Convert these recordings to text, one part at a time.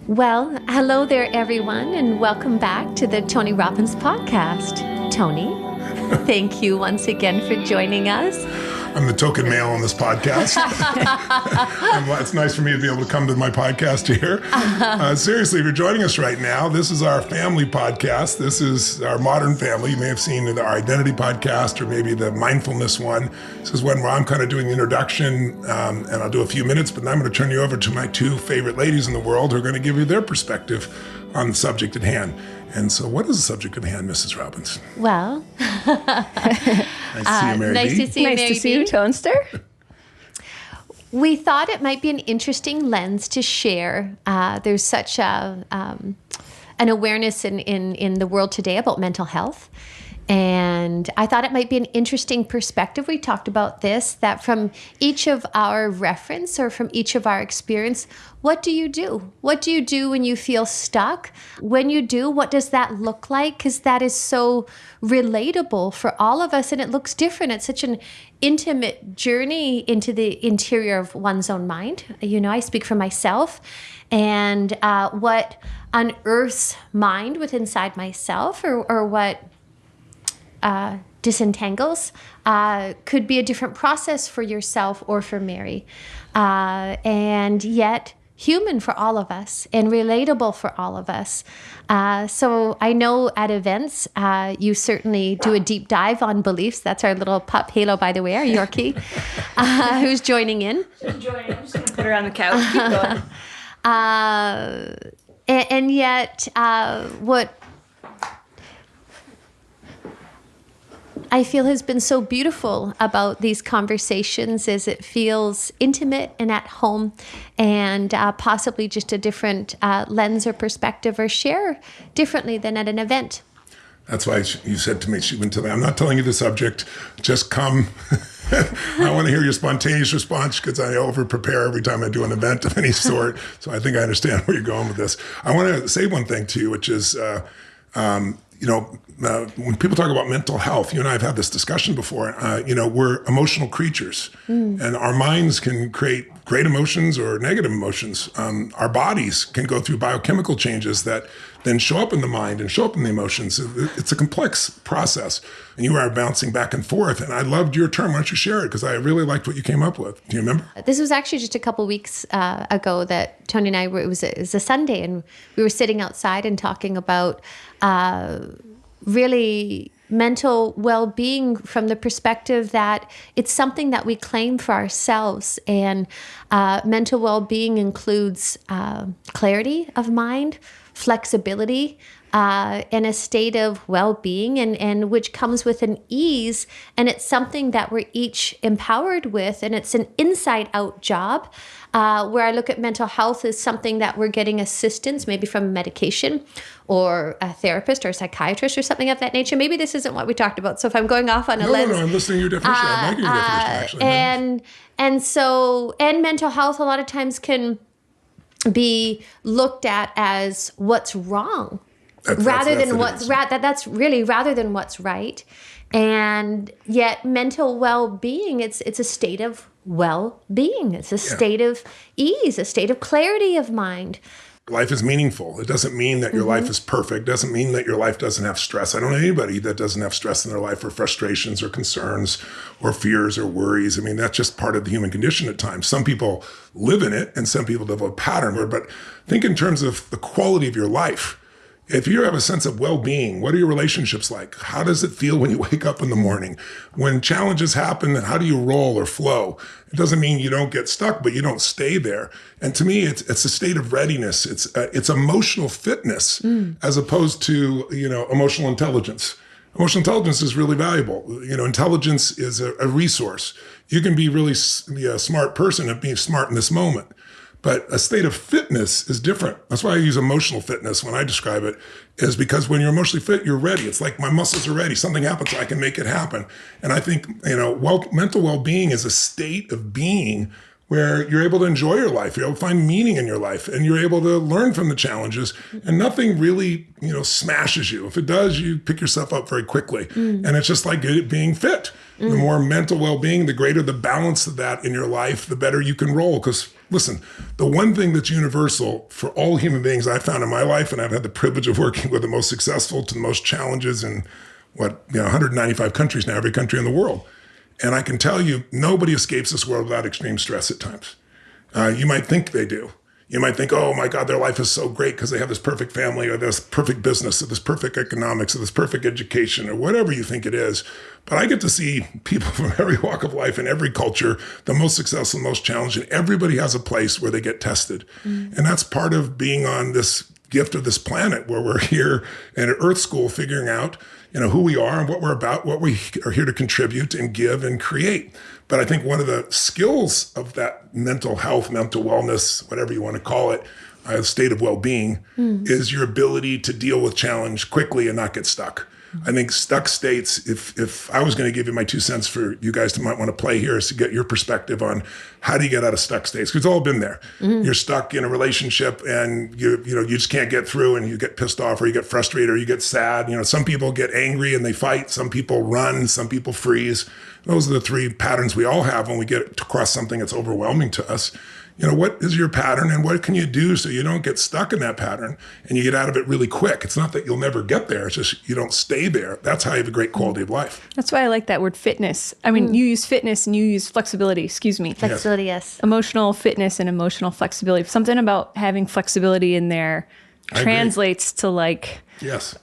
Well, hello there, everyone, and welcome back to the Tony Robbins podcast. Tony, thank you once again for joining us. I'm the token male on this podcast. It's nice for me to be able to come to my podcast here. Seriously, if you're joining us right now, this is our family podcast. This is our modern family. You may have seen our identity podcast or maybe the mindfulness one. This is one where I'm kind of doing the introduction, and I'll do a few minutes, but then I'm going to turn you over to my two favorite ladies in the world who are going to give you their perspective on the subject at hand. And so what is the subject at hand, Mrs. Robbins? Well, nice to see you, Mary nice B. to see you, Nice Mary to see you, B. Toaster. We thought it might be an interesting lens to share. There's such an awareness in the world today about mental health. And I thought it might be an interesting perspective. We talked about this, that from each of our reference or from each of our experience, what do you do? What do you do when you feel stuck? When you do, what does that look like? Because that is so relatable for all of us and it looks different. It's such an intimate journey into the interior of one's own mind. You know, I speak for myself and what unearths mind within inside myself or what disentangles could be a different process for yourself or for Mary, and yet human for all of us and relatable for all of us. So I know at events you certainly do a deep dive on beliefs. That's our little pup Halo, by the way, our Yorkie, who's joining in. I'm just going to put her on the couch. Keep going. And yet what I feel has been so beautiful about these conversations is it feels intimate and at home and possibly just a different lens or perspective or share differently than at an event. That's why you said to me, she went to me, I'm not telling you the subject, just come. I want to hear your spontaneous response because I over-prepare every time I do an event of any sort. So I think I understand where you're going with this. I want to say one thing to you, which is, when people talk about mental health, you and I have had this discussion before, we're emotional creatures and our minds can create great emotions or negative emotions. Our bodies can go through biochemical changes that then show up in the mind and show up in the emotions. It's a complex process. And you are bouncing back and forth. And I loved your term. Why don't you share it? Because I really liked what you came up with. Do you remember? This was actually just a couple weeks ago that Tony and I were, it was a Sunday, and we were sitting outside and talking about really mental well-being from the perspective that it's something that we claim for ourselves. And mental well-being includes clarity of mind, flexibility, and a state of well-being, and which comes with an ease. And it's something that we're each empowered with, and it's an inside-out job. Where I look at mental health as something that we're getting assistance, maybe from medication or a therapist or a psychiatrist or something of that nature. Maybe this isn't what we talked about. So if I'm going off on a lens. No, I'm listening to your definition. I like your definition, actually. And mental health a lot of times can be looked at as what's wrong rather than what's right. And yet mental well-being, it's a state of well-being. It's a state of ease, a state of clarity of mind. Life is meaningful. It doesn't mean that your life is perfect. It doesn't mean that your life doesn't have stress. I don't know anybody that doesn't have stress in their life or frustrations or concerns or fears or worries. I mean, that's just part of the human condition at times. Some people live in it and some people develop a pattern. But think in terms of the quality of your life. If you have a sense of well-being, what are your relationships like? How does it feel when you wake up in the morning? When challenges happen, how do you roll or flow? It doesn't mean you don't get stuck, but you don't stay there. And to me, it's a state of readiness. It's emotional fitness as opposed to, emotional intelligence. Emotional intelligence is really valuable. Intelligence is a resource. You can be really be a smart person and be smart in this moment. But a state of fitness is different. That's why I use emotional fitness when I describe it, is because when you're emotionally fit, you're ready. It's like my muscles are ready. Something happens, I can make it happen. And I think, mental well-being is a state of being where you're able to enjoy your life, you're able to find meaning in your life, and you're able to learn from the challenges, and nothing really, smashes you. If it does, you pick yourself up very quickly. And it's just like being fit. The more mental well-being, the greater the balance of that in your life, the better you can roll, because listen, the one thing that's universal for all human beings I found in my life, and I've had the privilege of working with the most successful to the most challenges in 195 countries now, every country in the world. And I can tell you, nobody escapes this world without extreme stress at times. You might think they do. You might think, oh my God, their life is so great because they have this perfect family or this perfect business or this perfect economics or this perfect education or whatever you think it is. But I get to see people from every walk of life and every culture, the most successful, most challenging. Everybody has a place where they get tested. And that's part of being on this gift of this planet where we're here in an Earth school figuring out who we are and what we're about, what we are here to contribute and give and create. But I think one of the skills of that mental health, mental wellness, whatever you want to call it, state of well-being, is your ability to deal with challenge quickly and not get stuck. I think stuck states, if I was going to give you my 2 cents for you guys to might want to play here, is to get your perspective on how do you get out of stuck states? Because we've all been there. You're stuck in a relationship and you just can't get through and you get pissed off or you get frustrated or you get sad. Some people get angry and they fight. Some people run. Some people freeze. Those are the 3 patterns we all have when we get across something that's overwhelming to us. What is your pattern and what can you do so you don't get stuck in that pattern and you get out of it really quick? It's not that you'll never get there. It's just you don't stay there. That's how you have a great quality of life. That's why I like that word fitness. I mean, you use fitness and you use flexibility. Flexibility, yes. Emotional fitness and emotional flexibility. Something about having flexibility in there translates to yes.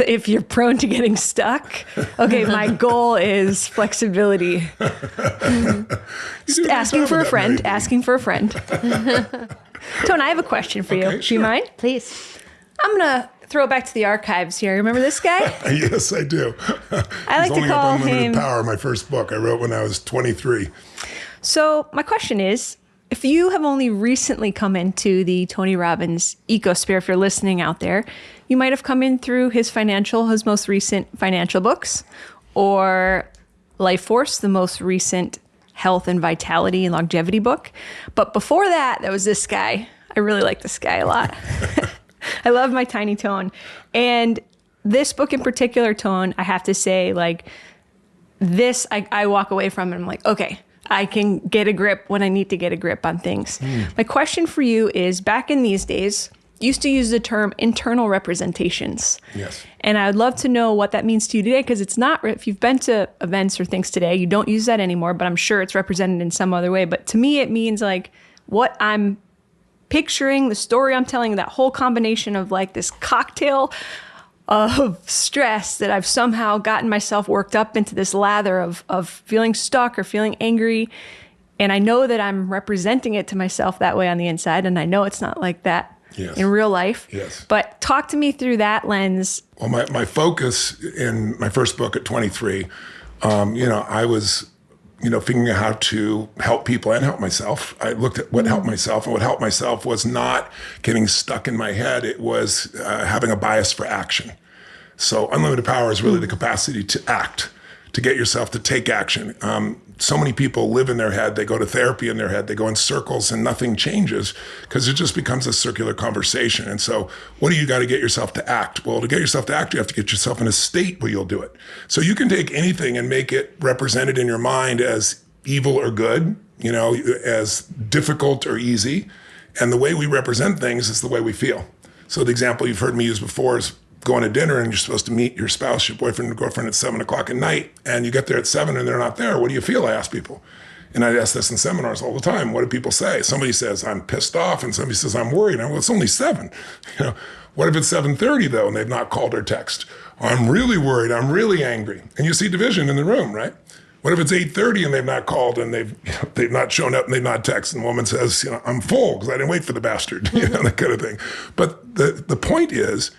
If you're prone to getting stuck, okay, my goal is flexibility. Asking for a friend. Tone, I have a question for you. Okay, Do you mind? Please. I'm going to throw it back to the archives here. Remember this guy? Yes, I do. I like to call him... Power, my first book I wrote when I was 23. So my question is, if you have only recently come into the Tony Robbins ecosphere, if you're listening out there, you might have come in through his most recent financial books, or Life Force, the most recent health and vitality and longevity book. But before that, there was this guy. I really like this guy a lot. I love my tiny Tone. And this book in particular, Tone, I have to say, this, I walk away from and I'm like, okay, I can get a grip when I need to get a grip on things. My question for you is, back in these days, used to use the term internal representations. Yes. And I would love to know what that means to you today, because it's not, if you've been to events or things today, you don't use that anymore, but I'm sure it's represented in some other way. But to me, it means what I'm picturing, the story I'm telling, that whole combination of this cocktail of stress that I've somehow gotten myself worked up into this lather of feeling stuck or feeling angry. And I know that I'm representing it to myself that way on the inside. And I know it's not like that in real life. Yes. But talk to me through that lens. Well, my focus in my first book at 23, I was, figuring out how to help people and help myself. I looked at what helped myself, and what helped myself was not getting stuck in my head. It was having a bias for action. So unlimited power is really the capacity to act, to get yourself to take action. So many people live in their head. They go to therapy in their head. They go in circles and nothing changes because it just becomes a circular conversation. And so what do you got to get yourself to act? Well, to get yourself to act, you have to get yourself in a state where you'll do it. So you can take anything and make it represented in your mind as evil or good, as difficult or easy. And the way we represent things is the way we feel. So the example you've heard me use before is going to dinner and you're supposed to meet your spouse, your boyfriend or girlfriend at 7:00 at night, and you get there at 7 and they're not there. What do you feel? I ask people. And I ask this in seminars all the time. What do people say? Somebody says, I'm pissed off, and somebody says, I'm worried. Well, it's only 7. What if it's 7:30 though, and they've not called or text? I'm really worried. I'm really angry. And you see division in the room, right? What if it's 8:30 and they've not called and they've not shown up and they've not texted, and the woman says, I'm full because I didn't wait for the bastard, that kind of thing. But the point is,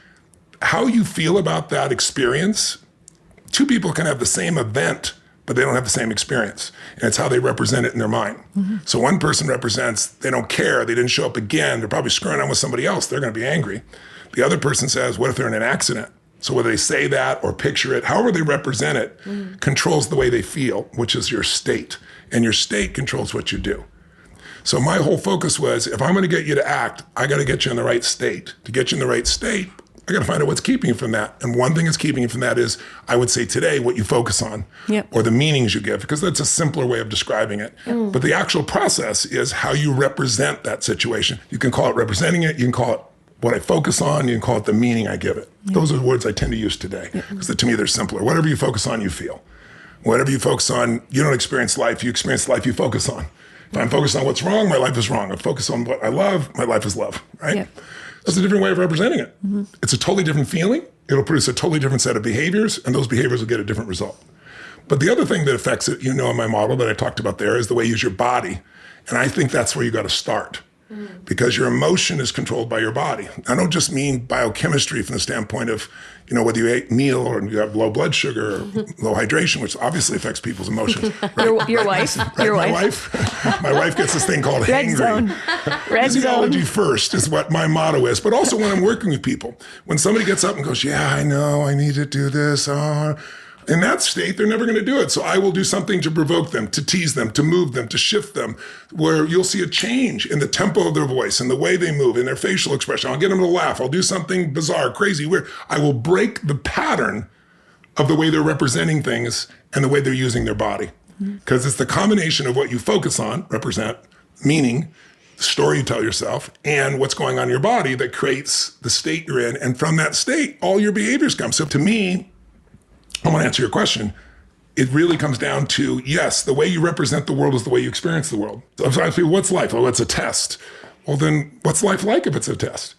how you feel about that experience. 2 people can have the same event, but they don't have the same experience. And it's how they represent it in their mind. So one person represents, they don't care, they didn't show up again, they're probably screwing on with somebody else, they're going to be angry. The other person says, what if they're in an accident? So whether they say that or picture it, however they represent it, controls the way they feel, which is your state. And your state controls what you do. So my whole focus was, if I'm going to get you to act, I got to get you in the right state. To get you in the right state, I got to find out what's keeping you from that. And one thing that's keeping you from that is, I would say today, what you focus on or the meanings you give, because that's a simpler way of describing it. But the actual process is how you represent that situation. You can call it representing it. You can call it what I focus on. You can call it the meaning I give it. Those are the words I tend to use today, because to me, they're simpler. Whatever you focus on, you feel. Whatever you focus on, you don't experience life. You experience the life you focus on. If I'm focused on what's wrong, my life is wrong. If I focus on what I love, my life is love, right? That's a different way of representing it. It's a totally different feeling. It'll produce a totally different set of behaviors, and those behaviors will get a different result. But the other thing that affects it, in my model that I talked about there, is the way you use your body. And I think that's where you got to start, because your emotion is controlled by your body. I don't just mean biochemistry from the standpoint of, whether you ate meal or you have low blood sugar or low hydration, which obviously affects people's emotions. Right? Your wife. Right? Your My wife gets this thing called Red hangry. zone. Red Physiology zone. first is what my motto is. But also when I'm working with people, when somebody gets up and goes, yeah, I know, I need to do this. In that state, they're never going to do it. So I will do something to provoke them, to tease them, to move them, to shift them, where you'll see a change in the tempo of their voice and the way they move, in their facial expression. I'll get them to laugh. I'll do something bizarre, crazy, weird. I will break the pattern of the way they're representing things and the way they're using their body. Because it's the combination of what you focus on, represent, meaning, the story you tell yourself, and what's going on in your body that creates the state you're in. And from that state, all your behaviors come. So to me, I want to answer your question. It really comes down to, yes, the way you represent the world is the way you experience the world. So I say, what's life? Oh, it's a test. Well, then what's life like if it's a test?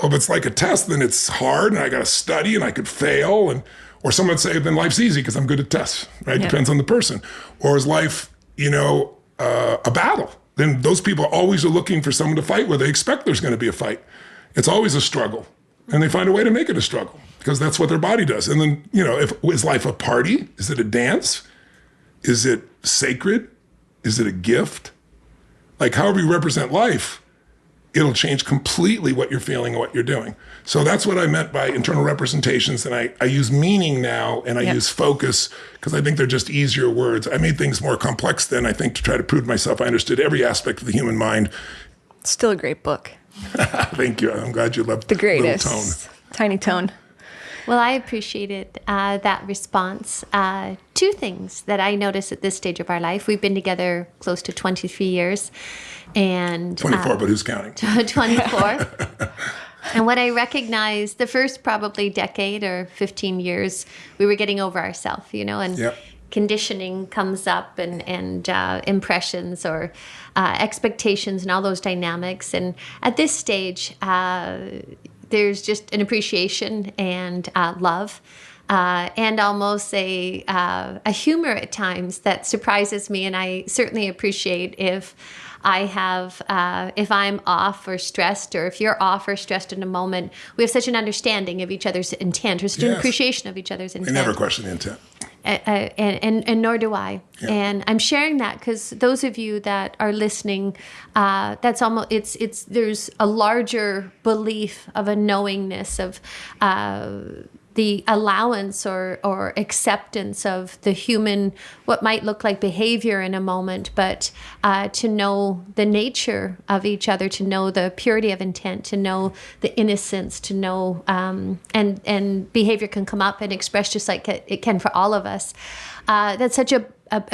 Oh, if it's like a test, then it's hard and I got to study and I could fail. Or someone would say, then life's easy because I'm good at tests, right? Depends on the person. Or is life, a battle? Then those people always are looking for someone to fight with. They expect there's going to be a fight. It's always a struggle. And they find a way to make it a struggle, because that's what their body does. And then, is life a party? Is it a dance? Is it sacred? Is it a gift? Like, however you represent life, it'll change completely what you're feeling and what you're doing. So that's what I meant by internal representations. And I use meaning now, and I use focus, because I think they're just easier words. I made things more complex then, I think, to try to prove to myself I understood every aspect of the human mind. Still a great book. Thank you. I'm glad you loved The greatest. Little Tone. Tiny Tone. Well, I appreciated that response. Two things that I noticed at this stage of our life. We've been together close to 23 years. And 24, but who's counting? 24. And what I recognized, the first probably decade or 15 years, we were getting over ourselves, and conditioning comes up, and impressions or expectations and all those dynamics. And at this stage, there's just an appreciation and love, and almost a humor at times that surprises me. And I certainly appreciate if I'm off or stressed, or if you're off or stressed in a moment, we have such an understanding of each other's intent, or such an appreciation of each other's intent. I never question the intent. And nor do I. Yeah. And I'm sharing that because those of you that are listening, that's almost there's a larger belief of a knowingness of the allowance or acceptance of the human, what might look like behavior in a moment, but to know the nature of each other, to know the purity of intent, to know the innocence, to know, and behavior can come up and express just like it can for all of us. That's such a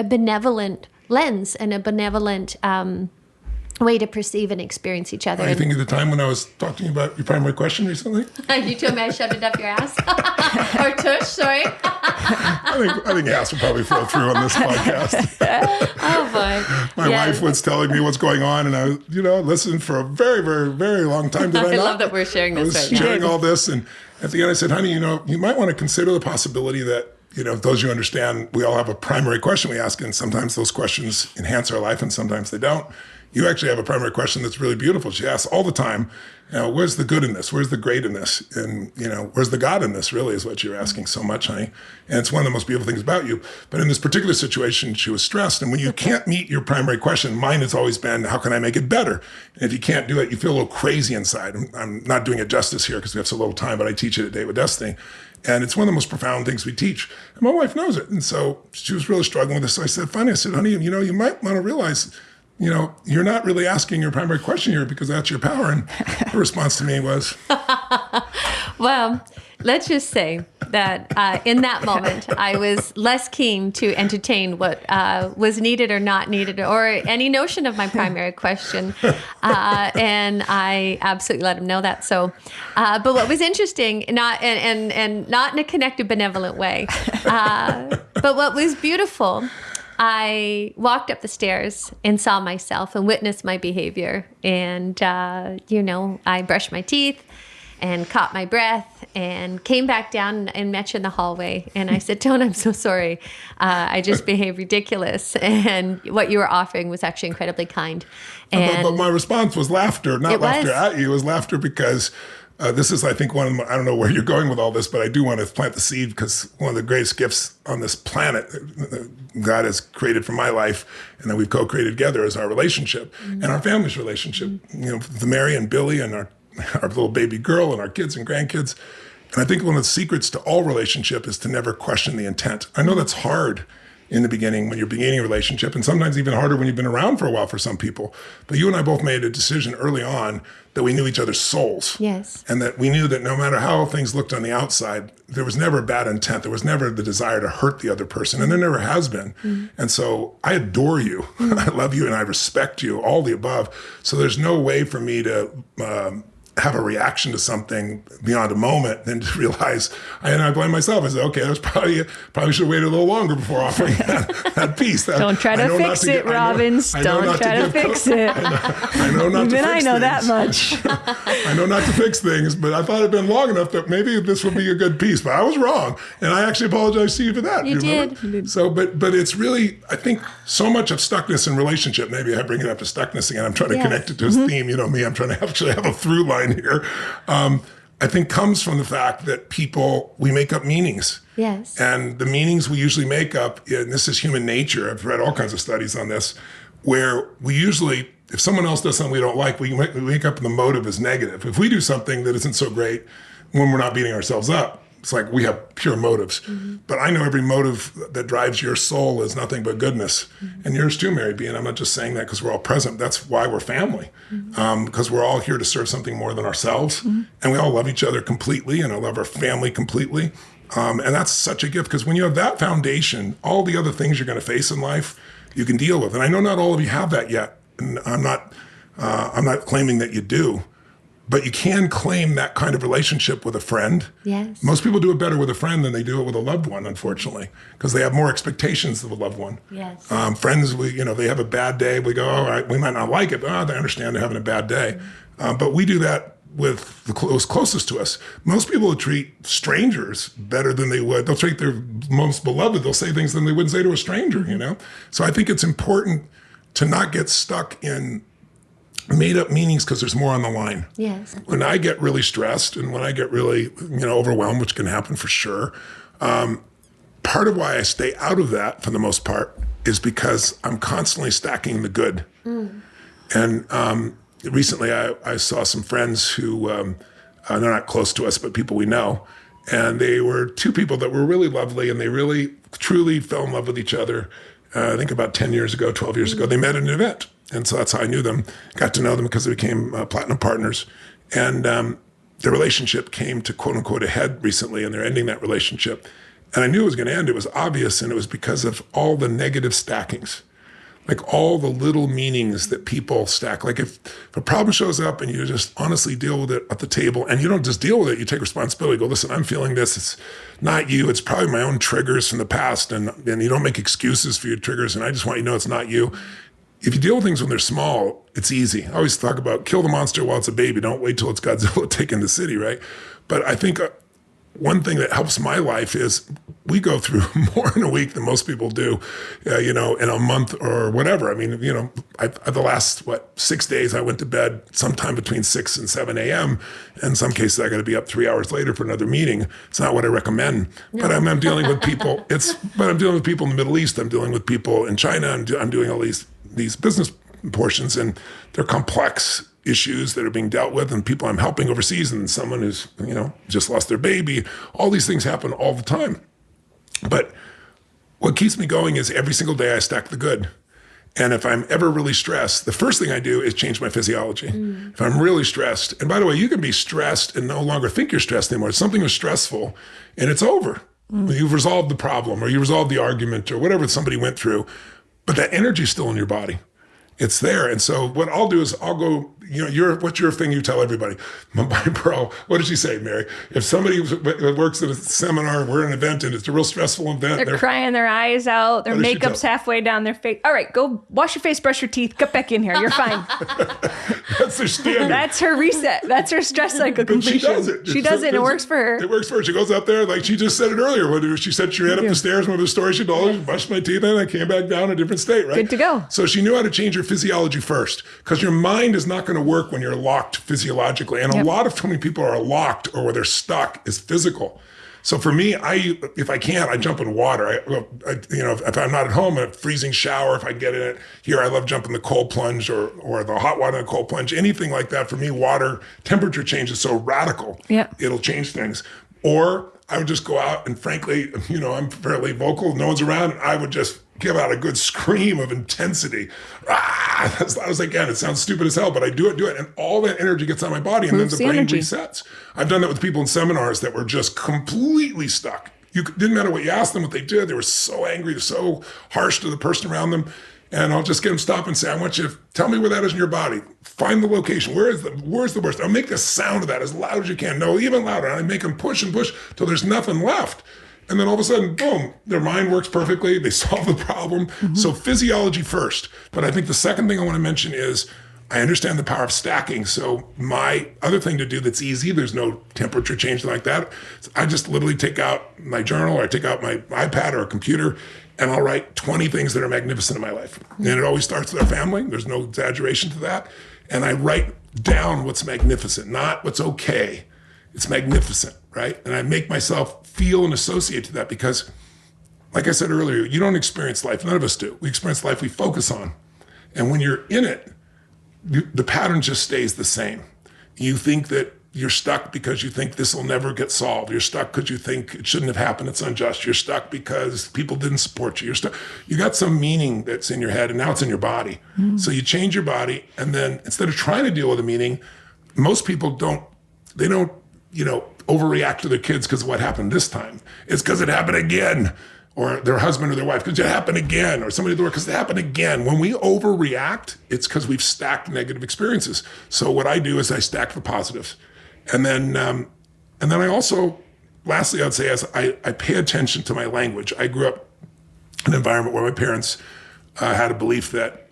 benevolent lens and a benevolent way to perceive and experience each other. I think at the time when I was talking about your primary question recently. You told me I shoved it up your ass. Or tush, sorry. I think ass will probably flow through on this podcast. Oh, boy. My wife was telling me what's going on, and I was, listened for a very, very, very long time. Did I not? I love that we're sharing this I was right sharing now. all this, and at the end I said, honey, you might want to consider the possibility that, those you understand, we all have a primary question we ask, and sometimes those questions enhance our life and sometimes they don't. You actually have a primary question that's really beautiful. She asks all the time, where's the good in this? Where's the great in this? And, where's the God in this, really, is what you're asking so much, honey. And it's one of the most beautiful things about you. But in this particular situation, she was stressed. And when you can't meet your primary question, mine has always been, how can I make it better? And if you can't do it, you feel a little crazy inside. I'm not doing it justice here because we have so little time, but I teach it at Date with Destiny. And it's one of the most profound things we teach. And my wife knows it. And so she was really struggling with this. So I said, honey, you might want to realize you're not really asking your primary question here because that's your power. And her response to me was, well, let's just say that in that moment, I was less keen to entertain what was needed or not needed, or any notion of my primary question, and I absolutely let him know that. So, but what was interesting, not and not in a connected, benevolent way, but what was beautiful, I walked up the stairs and saw myself and witnessed my behavior, and I brushed my teeth and caught my breath and came back down and met you in the hallway. And I said, Tone, I'm so sorry. I just behaved ridiculous. And what you were offering was actually incredibly kind. And but my response was laughter, not laughter at you. It was laughter because this is, I think, I don't know where you're going with all this, but I do want to plant the seed because one of the greatest gifts on this planet God has created for my life and that we've co-created together is our relationship and our family's relationship. The Mary and Billy and our little baby girl and our kids and grandkids. And I think one of the secrets to all relationship is to never question the intent. I know that's hard in the beginning when you're beginning a relationship, and sometimes even harder when you've been around for a while for some people. But you and I both made a decision early on that we knew each other's souls. Yes. And that we knew that no matter how things looked on the outside, there was never bad intent. There was never the desire to hurt the other person, and there never has been. And so I adore you. I love you, and I respect you, all the above. So there's no way for me to have a reaction to something beyond a moment, then to realize, and I blame myself. I said, okay, that's probably should have waited a little longer before offering that piece. Don't try to fix it, Robbins. Don't try to fix it. I know not to fix things. Even I know that much. I know not to fix things, but I thought it'd been long enough that maybe this would be a good piece. But I was wrong, and I actually apologize to you for that. You did. So, but it's really, I think, so much of stuckness in relationship. Maybe I bring it up to stuckness again. I'm trying to connect it to his theme. You know me. I'm trying to actually have a through line here. I think comes from the fact that we make up meanings. Yes. And the meanings we usually make up, and this is human nature, I've read all kinds of studies on this, where we usually, if someone else does something we don't like, we make up the motive as negative. If we do something that isn't so great, when we're not beating ourselves up, it's like we have pure motives. But I know every motive that drives your soul is nothing but goodness. And yours too, Mary B. And I'm not just saying that because we're all present. That's why we're family. Because we're all here to serve something more than ourselves. And we all love each other completely. And I love our family completely. And that's such a gift. Because when you have that foundation, all the other things you're going to face in life, you can deal with. And I know not all of you have that yet. And I'm not claiming that you do. But you can claim that kind of relationship with a friend. Yes. Most people do it better with a friend than they do it with a loved one, unfortunately, because they have more expectations of a loved one. Yes. Friends, they have a bad day. We go, all right, we might not like it, but they understand they're having a bad day. But we do that with the closest to us. Most people will treat strangers better than they would. They'll treat their most beloved. They'll say things than they wouldn't say to a stranger, So I think it's important to not get stuck in made up meanings because there's more on the line. Yes. When I get really stressed and when I get really, overwhelmed, which can happen for sure, part of why I stay out of that for the most part is because I'm constantly stacking the good. And recently I saw some friends who, they're not close to us, but people we know. And they were two people that were really lovely and they really, truly fell in love with each other. I think about 10 years ago, 12 years ago, they met at an event. And so that's how I knew them, got to know them because they became platinum partners. And their relationship came to quote unquote a head recently and they're ending that relationship. And I knew it was going to end. It was obvious. And it was because of all the negative stackings, like all the little meanings that people stack. Like if a problem shows up and you just honestly deal with it at the table and you don't just deal with it, you take responsibility, go, listen, I'm feeling this. It's not you. It's probably my own triggers from the past. And you don't make excuses for your triggers. And I just want you to know it's not you. If you deal with things when they're small, it's easy. I always talk about kill the monster while it's a baby. Don't wait till it's Godzilla taking the city, right? But I think one thing that helps my life is we go through more in a week than most people do, in a month or whatever. I mean, the last, 6 days, I went to bed sometime between 6 and 7 a.m. In some cases, I got to be up 3 hours later for another meeting. It's not what I recommend. No. But I'm dealing with people. I'm dealing with people in the Middle East. I'm dealing with people in China. I'm doing all these business portions, and they're complex issues that are being dealt with, and people I'm helping overseas, and someone who's just lost their baby. All these things happen all the time. But what keeps me going is every single day I stack the good. And if I'm ever really stressed, the first thing I do is change my physiology. If I'm really stressed, and by the way, you can be stressed and no longer think you're stressed anymore. Something was stressful and it's over. You've resolved the problem, or you resolved the argument, or whatever somebody went through, but that energy's still in your body. It's there. And so what I'll do is I'll go, what's your thing you tell everybody? My bro, what did she say, Mary? If somebody works at a seminar, we're at an event and it's a real stressful event. They're crying their eyes out. Their makeup's halfway down their face. All right, go wash your face, brush your teeth, get back in here. You're fine. That's their standard. That's her reset. That's her stress cycle completion. She does it. She does it. It works for her. It works for her. She goes out there, like she just said it earlier. When she said she ran up the stairs, one of the stories she told her, brushed my teeth in, I came back down a different state, right? Good to go. So she knew how to change her physiology first, because your mind is not going to work when you're locked physiologically. And a lot of when people are locked or where they're stuck is physical. So for me, if I can't, I jump in water. If I'm not at home, a freezing shower, if I get in it here, I love jumping the cold plunge or the hot water and the cold plunge, anything like that. For me, water temperature change is so radical. Yeah. It'll change things. Or I would just go out and frankly, I'm fairly vocal. No one's around. I would just give out a good scream of intensity. I was like, again, it sounds stupid as hell, but I do it. And all that energy gets on my body and Moves then the brain energy. resets. I've done that with people in seminars that were just completely stuck. Didn't matter what you asked them, what they did. They were so angry, so harsh to the person around them. And I'll just get them stop and say, I want you to tell me where that is in your body. Find the location. Where's the worst? I'll make the sound of that as loud as you can. No, even louder. And I make them push and push till there's nothing left. And then all of a sudden, boom, their mind works perfectly. They solve the problem. So physiology first. But I think the second thing I want to mention is I understand the power of stacking. So my other thing to do that's easy, there's no temperature change like that. I just literally take out my journal, or I take out my iPad or a computer, and I'll write 20 things that are magnificent in my life. And it always starts with our family. There's no exaggeration to that. And I write down what's magnificent, not what's okay. It's magnificent, right? And I make myself feel and associate to that because, like I said earlier, you don't experience life. None of us do. We experience life we focus on. And when you're in it, the pattern just stays the same. You think that you're stuck because you think this will never get solved. You're stuck because you think it shouldn't have happened. It's unjust. You're stuck because people didn't support you. You're stuck. You got some meaning that's in your head and now it's in your body. So you change your body. And then instead of trying to deal with the meaning, most people don't overreact to their kids because of what happened this time. It's because it happened again. Or their husband or their wife, because it happened again. Or somebody at the work, because it happened again. When we overreact, it's because we've stacked negative experiences. So what I do is I stack the positives. And then I also, lastly, I'd say is I pay attention to my language. I grew up in an environment where my parents had a belief that,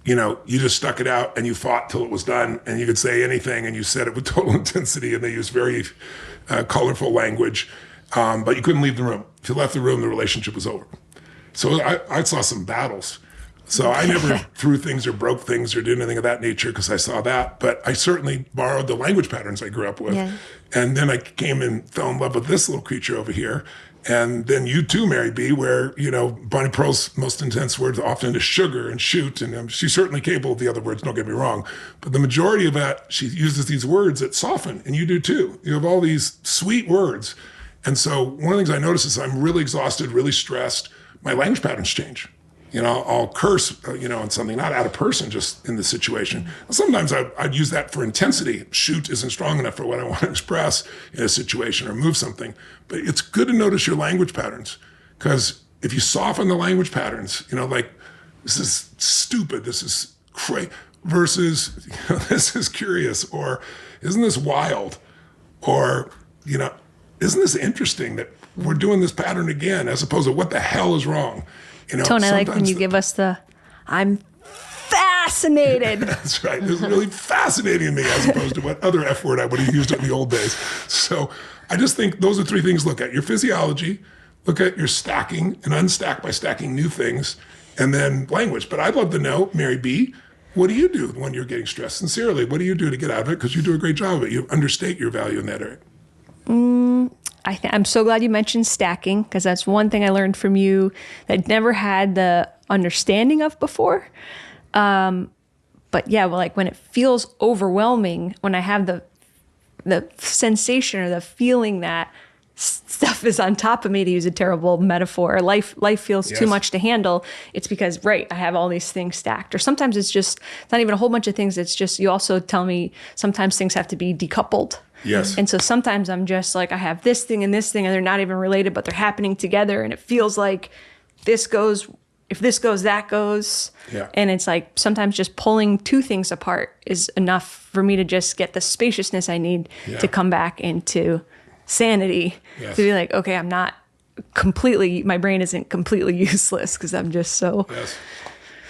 you just stuck it out and you fought till it was done and you could say anything and you said it with total intensity, and they used very colorful language, but you couldn't leave the room. If you left the room, the relationship was over. So I saw some battles. So I never threw things or broke things or did anything of that nature because I saw that. But I certainly borrowed the language patterns I grew up with. Yeah. And then I came and fell in love with this little creature over here. And then you too, Mary B., where, Bonnie Pearl's most intense words often is sugar and shoot. And she's certainly capable of the other words, don't get me wrong. But the majority of that, she uses these words that soften. And you do too. You have all these sweet words. And so one of the things I notice is I'm really exhausted, really stressed. My language patterns change. I'll curse, on something, not at a person, just in the situation. Sometimes I'd use that for intensity. Shoot isn't strong enough for what I want to express in a situation or move something. But it's good to notice your language patterns, because if you soften the language patterns, like, this is stupid, this is crazy, versus, this is curious, or isn't this wild, or, isn't this interesting that we're doing this pattern again, as opposed to what the hell is wrong? Tone, I like when you give us I'm fascinated. That's right. It's really fascinating to me, as opposed to what other F word I would have used in the old days. So I just think those are three things to look at. Your physiology, look at your stacking and unstack by stacking new things, and then language. But I'd love to know, Mary B., what do you do when you're getting stressed? Sincerely, what do you do to get out of it? Because you do a great job of it. You understate your value in that area. I'm so glad you mentioned stacking, because that's one thing I learned from you that I'd never had the understanding of before. But yeah, like when it feels overwhelming, when I have the sensation or the feeling that stuff is on top of me, to use a terrible metaphor. Life feels too much to handle. It's because, right, I have all these things stacked. Or sometimes it's not even a whole bunch of things. It's just, you also tell me sometimes things have to be decoupled. Yes. And so sometimes I'm just like, I have this thing, and they're not even related, but they're happening together. And it feels like if this goes, that goes. Yeah. And it's like sometimes just pulling two things apart is enough for me to just get the spaciousness I need to come back into sanity. Yes. To be like, okay, I'm not completely, my brain isn't completely useless because I'm just so.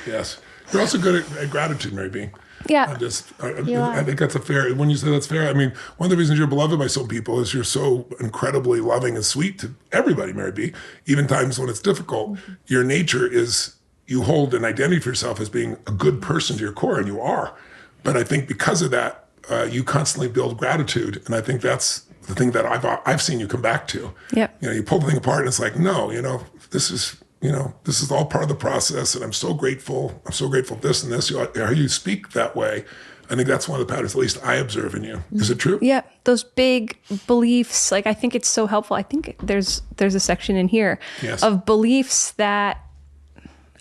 Yes. You're also good at gratitude, Mary B. Yeah. I think that's when you say that's fair, I mean, one of the reasons you're beloved by some people is you're so incredibly loving and sweet to everybody, Mary B. Even times when it's difficult, your nature is, you hold an identity for yourself as being a good person to your core, and you are. But I think because of that, you constantly build gratitude. And I think that's the thing that I've seen you come back to. Yep. You pull the thing apart and it's like, no, this is all part of the process, and I'm so grateful. I'm so grateful for this and this. How you speak that way, I think that's one of the patterns, at least I observe in you. Is it true? Yeah, those big beliefs. Like, I think it's so helpful. I think there's a section in here of beliefs that,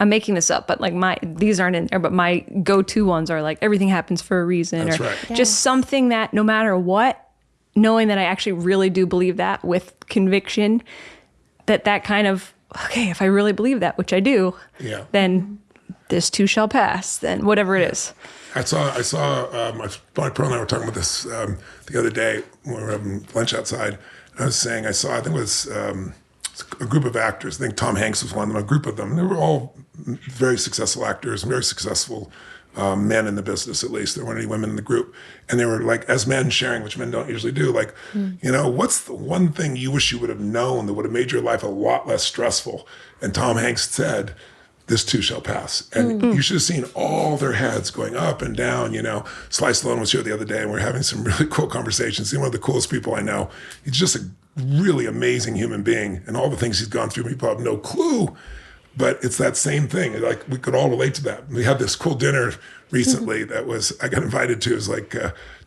I'm making this up, but like these aren't in there, but my go-to ones are like, everything happens for a reason. That's or right. just something that no matter what, knowing that I actually really do believe that with conviction, that kind of, okay, if I really believe that, which I do, then this too shall pass, then whatever it is. I saw my Pearl and I were talking about this the other day when we were having lunch outside. And I was saying, I think it was a group of actors. I think Tom Hanks was one of them, a group of them. They were all very successful actors, very successful men in the business, at least. There weren't any women in the group. And they were like, as men sharing, which men don't usually do, like, what's the one thing you wish you would have known that would have made your life a lot less stressful? And Tom Hanks said, this too shall pass. And you should have seen all their heads going up and down. Sly Stallone was here the other day, and we're having some really cool conversations. He's one of the coolest people I know. He's just a really amazing human being, and all the things he's gone through, people have no clue. But it's that same thing. Like, we could all relate to that. We had this cool dinner recently that I got invited to. It was like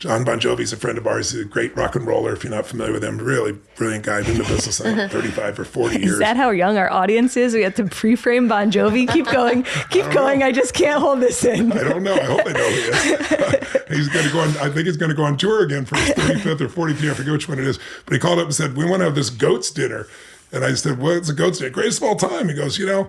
John Bon Jovi's a friend of ours. He's a great rock and roller, if you're not familiar with him. Really brilliant guy, been in the business like 35 or 40 years. Is that how young our audience is? We have to pre-frame Bon Jovi? Keep going. Keep going. Know. I just can't hold this in. I don't know. I hope they know he is. He's going to go on, I think he's going to go on tour again for his 35th or 40th year. I forget which one it is. But he called up and said, we want to have this goats dinner. And I said, what's a goats dinner? Greatest of all time. He goes, I'm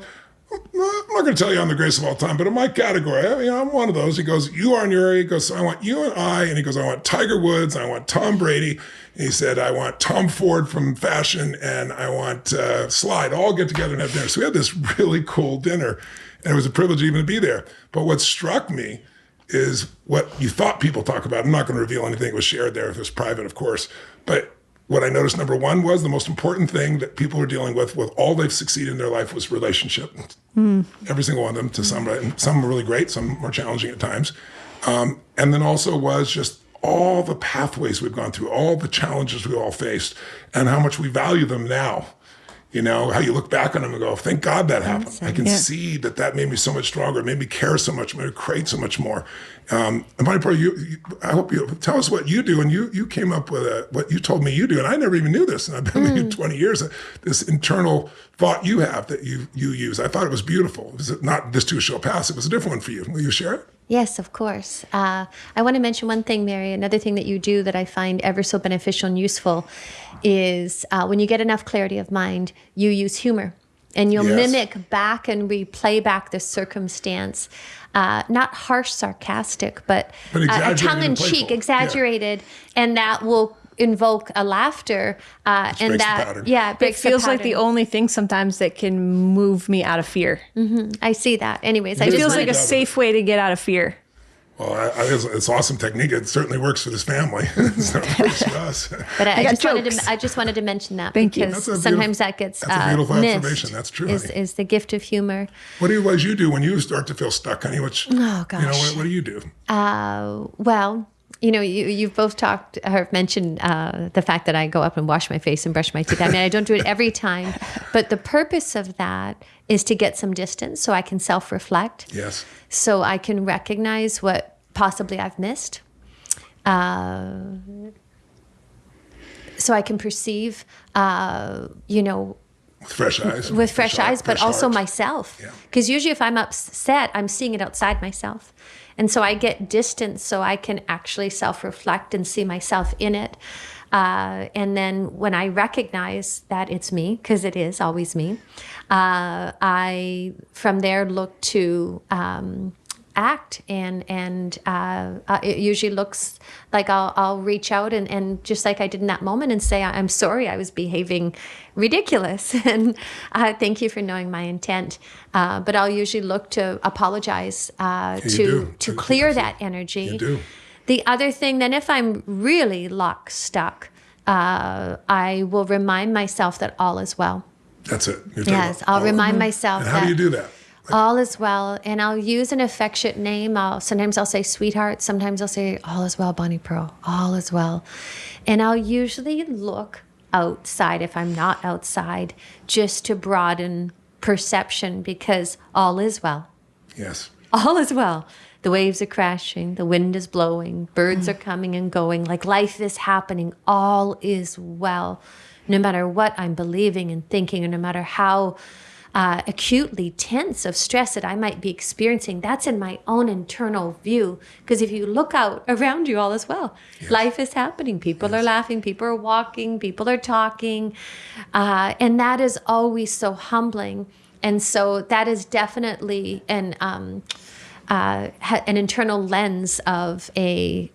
not going to tell you I'm the greatest of all time, but in my category, I'm one of those. He goes, you are in your area. He goes, so I want you and I. And he goes, I want Tiger Woods. I want Tom Brady. And he said, I want Tom Ford from fashion. And I want Slide. All get together and have dinner. So we had this really cool dinner. And it was a privilege even to be there. But what struck me is what you thought people talk about. I'm not going to reveal anything that was shared there. It was private, of course. But what I noticed, number one, was the most important thing that people were dealing with all they've succeeded in their life was relationship. Every single one of them, to some were really great, some more challenging at times. And then also was just all the pathways we've gone through, all the challenges we all faced, and how much we value them now. How you look back on them and go, thank God that happened. I can see that made me so much stronger, it made me care so much, made me create so much more. And my part, I hope you tell us what you do. And you came up with what you told me you do, and I never even knew this. And I've been with you 20 years. This internal thought you have that you use. I thought it was beautiful. It was not this too shall pass. It was a different one for you. Will you share it? Yes, of course. I want to mention one thing, Mary. Another thing that you do that I find ever so beneficial and useful is when you get enough clarity of mind, you use humor. And you'll mimic back and replay back the circumstance. Not harsh, sarcastic, but tongue-in-cheek, exaggerated. Yeah. And that will invoke a laughter. And that, it breaks the pattern. It feels like the only thing sometimes that can move me out of fear. Mm-hmm. I see that. Anyways, it feels like a safe way to get out of fear. Well, it's awesome technique. It certainly works for this family. So it works for us. But I just wanted to mention that. Thank because you. Sometimes that gets that's a beautiful missed. Observation. That's true. Is the gift of humor. What do you do when you start to feel stuck, honey? Oh gosh. What do you do? Well, you've both talked or mentioned the fact that I go up and wash my face and brush my teeth. I mean, I don't do it every time, but the purpose of that is to get some distance so I can self-reflect. Yes. So I can recognize what possibly I've missed. so I can perceive, with fresh eyes, but also heart. myself. Yeah. Because usually if I'm upset, I'm seeing it outside myself. And so I get distance so I can actually self-reflect and see myself in it. And then when I recognize that it's me, because it is always me, I from there look to act, and it usually looks like I'll reach out and just like I did in that moment and say, I'm sorry, I was behaving ridiculous, and thank you for knowing my intent. But I'll usually look to apologize to clear that energy. You do. The other thing, then, if I'm really lock stuck, I will remind myself that all is well. That's it. Yes, I'll remind myself and how do you do that? All is well, and I'll use an affectionate name. Sometimes I'll say sweetheart. Sometimes I'll say all is well, Bonnie Pearl. All is well. And I'll usually look outside if I'm not outside, just to broaden perception, because all is well. Yes. All is well. The waves are crashing. The wind is blowing. Birds are coming and going. Like life is happening. All is well. No matter what I'm believing and thinking, or no matter how acutely tense of stress that I might be experiencing, that's in my own internal view. Because if you look out around you, all is well. Yes. Life is happening. People are laughing. People are walking. People are talking. And that is always so humbling. And so that is definitely an internal lens of a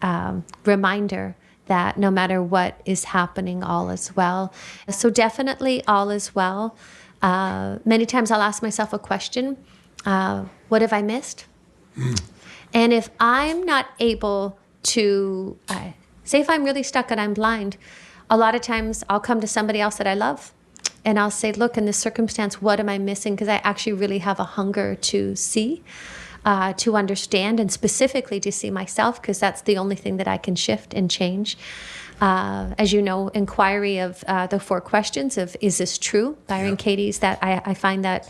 reminder that no matter what is happening, all is well. So definitely all is well. Many times I'll ask myself a question, what have I missed? And if I'm not able to, say if I'm really stuck and I'm blind, a lot of times I'll come to somebody else that I love, and I'll say, look, in this circumstance, what am I missing? Because I actually really have a hunger to see, to understand, and specifically to see myself, because that's the only thing that I can shift and change. As you know, inquiry of the 4 questions of, is this true? Byron Katie's, that I find that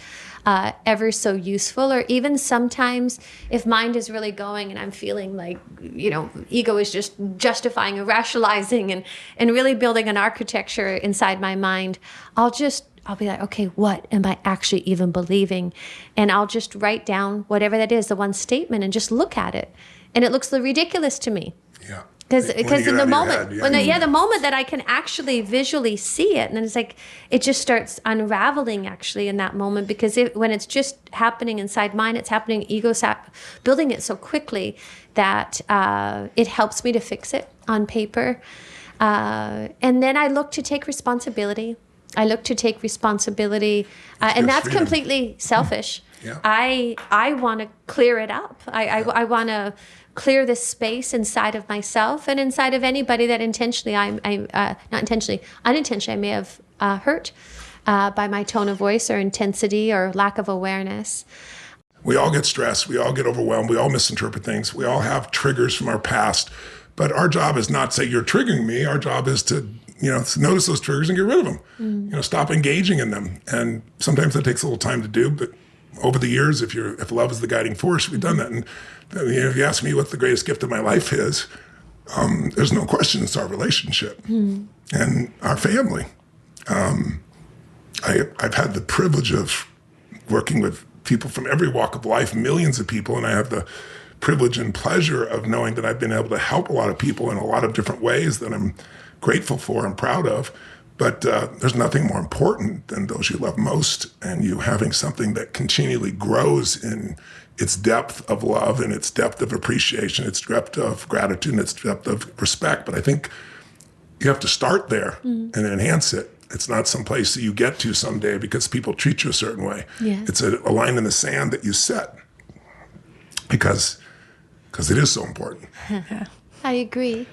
ever so useful. Or even sometimes if mind is really going and I'm feeling like, ego is just justifying or rationalizing and really building an architecture inside my mind, I'll be like, okay, what am I actually even believing? And I'll just write down whatever that is, the one statement, and just look at it. And it looks ridiculous to me. Yeah. Because in the moment, head, the moment that I can actually visually see it, and then it's like, it just starts unraveling actually in that moment, because when it's just happening inside mine, it's happening, ego's building it so quickly that it helps me to fix it on paper. And then I look to take responsibility. And that's freedom. Completely selfish. Yeah. I want to clear it up. I want to clear this space inside of myself and inside of anybody that unintentionally I may have hurt by my tone of voice or intensity or lack of awareness. We all get stressed. We all get overwhelmed. We all misinterpret things. We all have triggers from our past. But our job is not to say, you're triggering me. Our job is to notice those triggers and get rid of them. Stop engaging in them. And sometimes that takes a little time to do, but over the years, if love is the guiding force, we've done that. And if you ask me what the greatest gift of my life is, there's no question it's our relationship and our family. I've had the privilege of working with people from every walk of life, millions of people, and I have the privilege and pleasure of knowing that I've been able to help a lot of people in a lot of different ways that I'm grateful for and proud of. But there's nothing more important than those you love most, and you having something that continually grows in its depth of love and its depth of appreciation, its depth of gratitude, and its depth of respect. But I think you have to start there and enhance it. It's not some place that you get to someday because people treat you a certain way. Yeah. It's a line in the sand that you set because it is so important. I agree.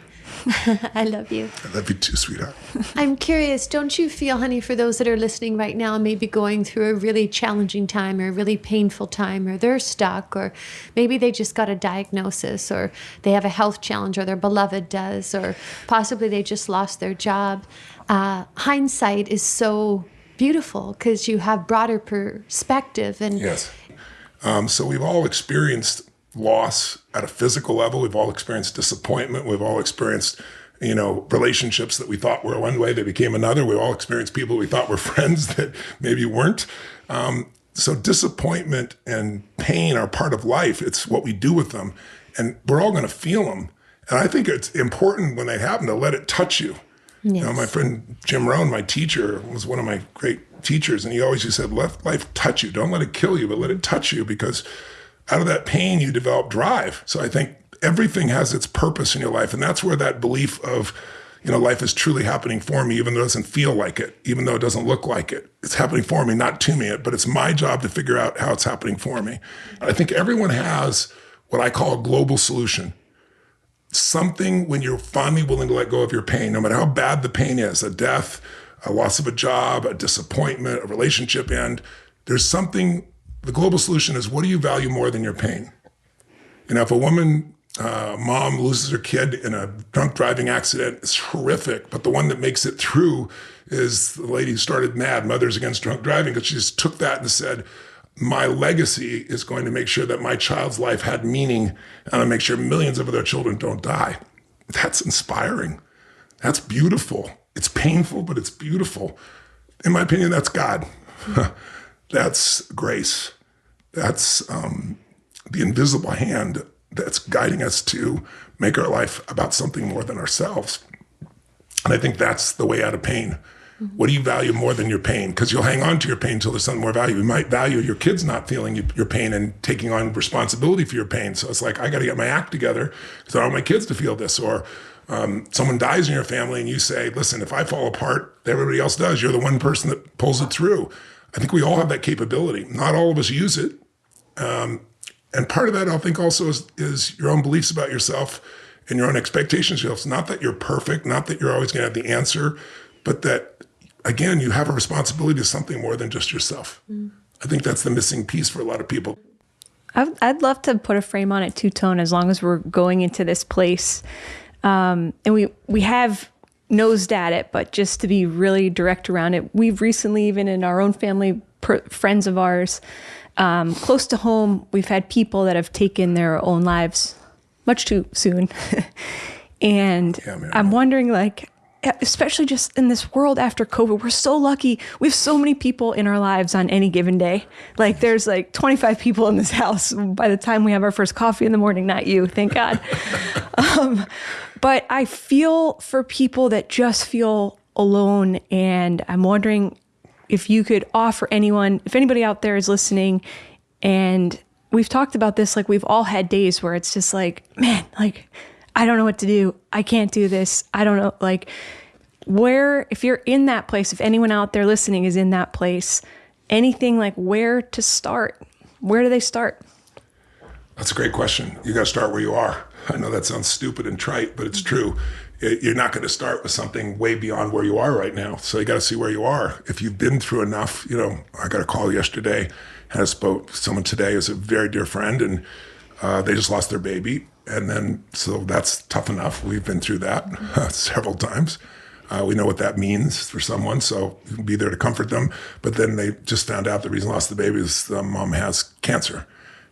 I love you. I love you too, sweetheart. I'm curious, don't you feel, honey, for those that are listening right now, maybe going through a really challenging time or a really painful time, or they're stuck, or maybe they just got a diagnosis, or they have a health challenge, or their beloved does, or possibly they just lost their job. Hindsight is so beautiful because you have broader perspective. And yes. So we've all experienced loss at a physical level. We've all experienced disappointment. We've all experienced relationships that we thought were one way, they became another. We all experienced people we thought were friends that maybe weren't. So disappointment and pain are part of life. It's what we do with them. And we're all going to feel them. And I think it's important when they happen to let it touch you. Yes. My friend Jim Rohn, my teacher, was one of my great teachers. And he always said, let life touch you. Don't let it kill you, but let it touch you, because out of that pain, you develop drive. So I think everything has its purpose in your life. And that's where that belief of, life is truly happening for me, even though it doesn't feel like it, even though it doesn't look like it. It's happening for me, not to me, but it's my job to figure out how it's happening for me. I think everyone has what I call a global solution. Something when you're finally willing to let go of your pain, no matter how bad the pain is, a death, a loss of a job, a disappointment, a relationship end, there's something, the global solution is, what do you value more than your pain? If a woman, mom loses her kid in a drunk driving accident, it's horrific. But the one that makes it through is the lady who started MAD, Mothers Against Drunk Driving, because she just took that and said, my legacy is going to make sure that my child's life had meaning, and I'll make sure millions of other children don't die. That's inspiring. That's beautiful. It's painful, but it's beautiful. In my opinion, that's God. That's grace. That's the invisible hand that's guiding us to make our life about something more than ourselves. And I think that's the way out of pain. What do you value more than your pain? Because you'll hang on to your pain until there's something more value. You might value your kids not feeling your pain and taking on responsibility for your pain. So it's like, I got to get my act together because I don't want my kids to feel this. Or someone dies in your family and you say, listen, if I fall apart, everybody else does. You're the one person that pulls it through. I think we all have that capability. Not all of us use it. And part of that, I think, also is your own beliefs about yourself and your own expectations of yourself. Not that you're perfect, not that you're always going to have the answer, but that, again, you have a responsibility to something more than just yourself. I think that's the missing piece for a lot of people. I'd love to put a frame on it, two-tone, as long as we're going into this place. And we have nosed at it, but just to be really direct around it, we've recently, even in our own family, friends of ours, close to home, we've had people that have taken their own lives much too soon. And I'm wondering, especially just in this world after COVID, we're so lucky. We have so many people in our lives on any given day. There's 25 people in this house by the time we have our first coffee in the morning, not you, thank God. But I feel for people that just feel alone. And I'm wondering if you could offer anyone, if anybody out there is listening, and we've talked about this, we've all had days where it's just man, I don't know what to do. I can't do this. I don't know, where, if you're in that place, if anyone out there listening is in that place, anything where to start? Where do they start? That's a great question. You got to start where you are. I know that sounds stupid and trite, but it's true. You're not going to start with something way beyond where you are right now. So you got to see where you are. If you've been through enough, I got a call yesterday, and I spoke to someone today who's a very dear friend, and they just lost their baby. And then, so that's tough enough. We've been through that several times. We know what that means for someone, so you can be there to comfort them. But then they just found out the reason they lost the baby is the mom has cancer.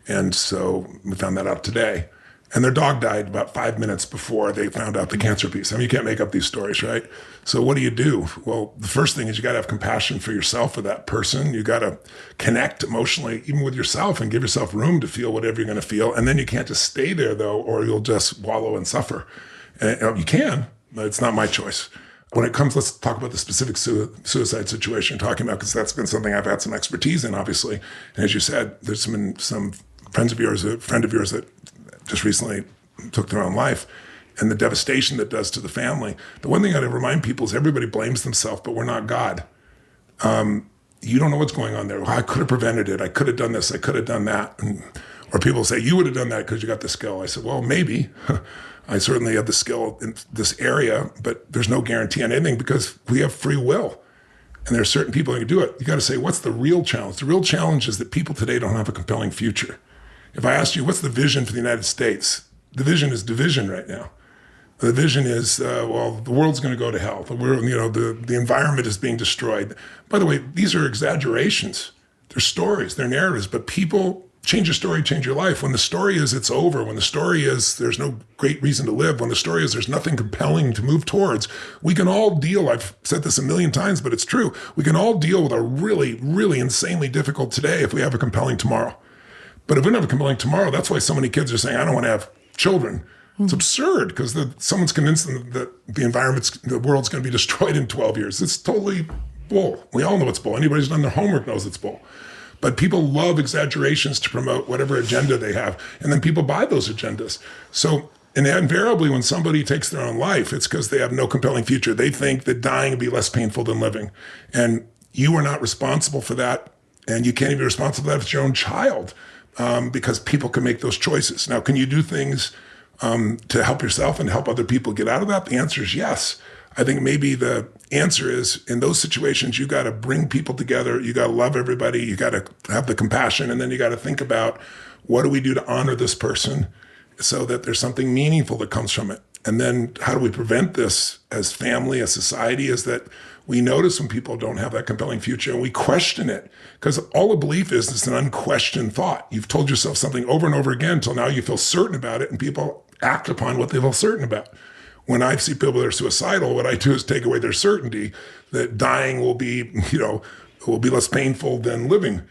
And so we found that out today. And their dog died about 5 minutes before they found out the cancer piece. You can't make up these stories, right? So what do? Well, the first thing is you got to have compassion for yourself, for that person. You got to connect emotionally, even with yourself, and give yourself room to feel whatever you're going to feel. And then you can't just stay there, though, or you'll just wallow and suffer. And you can, but it's not my choice. When it comes, let's talk about the specific suicide situation you're talking about, because that's been something I've had some expertise in, obviously. And as you said, there's been some friend of yours that just recently took their own life, and the devastation that does to the family. The one thing I got to remind people is everybody blames themselves, but we're not God. You don't know what's going on there. Well, I could have prevented it. I could have done this. I could have done that. Or people say, you would have done that because you got the skill. I said, well, maybe. I certainly have the skill in this area, but there's no guarantee on anything because we have free will. And there are certain people who can do it. You got to say, what's the real challenge? The real challenge is that people today don't have a compelling future. If I asked you, what's the vision for the United States? The vision is division right now. The vision is, the world's going to go to hell. The environment is being destroyed. By the way, these are exaggerations. They're stories, they're narratives, but people change your story, change your life. When the story is it's over, when the story is there's no great reason to live, when the story is there's nothing compelling to move towards, we can all deal, I've said this a million times, but it's true, we can all deal with a really, really insanely difficult today if we have a compelling tomorrow. But if we don't have a compelling tomorrow, that's why so many kids are saying, I don't want to have children. It's absurd because someone's convinced them that the world's going to be destroyed in 12 years. It's totally bull. We all know it's bull. Anybody who's done their homework knows it's bull. But people love exaggerations to promote whatever agenda they have. And then people buy those agendas. So invariably, when somebody takes their own life, it's because they have no compelling future. They think that dying would be less painful than living. And you are not responsible for that. And you can't even be responsible for that if it's your own child, because people can make those choices. Now, can you do things to help yourself and help other people get out of that? The answer is yes. I think maybe the answer is in those situations, you got to bring people together. You got to love everybody. You got to have the compassion. And then you got to think about what do we do to honor this person so that there's something meaningful that comes from it. And then how do we prevent this as family, as society, is that we notice when people don't have that compelling future and we question it, because all a belief is an unquestioned thought. You've told yourself something over and over again until now you feel certain about it, and people act upon what they feel certain about. When I see people that are suicidal, what I do is take away their certainty that dying will be less painful than living.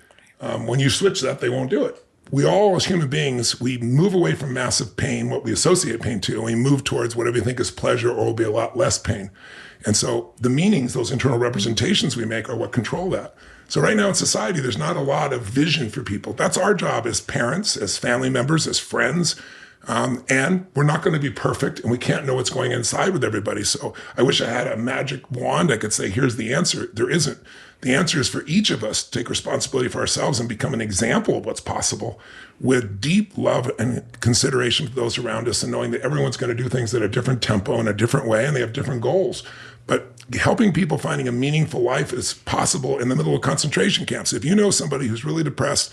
When you switch that, they won't do it. We all, as human beings, we move away from massive pain, what we associate pain to, and we move towards whatever we think is pleasure or will be a lot less pain. And so the meanings, those internal representations we make are what control that. So right now in society, there's not a lot of vision for people. That's our job as parents, as family members, as friends. And we're not going to be perfect, and we can't know what's going inside with everybody. So I wish I had a magic wand I could say, here's the answer. There isn't. The answer is for each of us to take responsibility for ourselves and become an example of what's possible with deep love and consideration for those around us, and knowing that everyone's going to do things at a different tempo in a different way, and they have different goals. But helping people finding a meaningful life is possible in the middle of concentration camps. If you know somebody who's really depressed,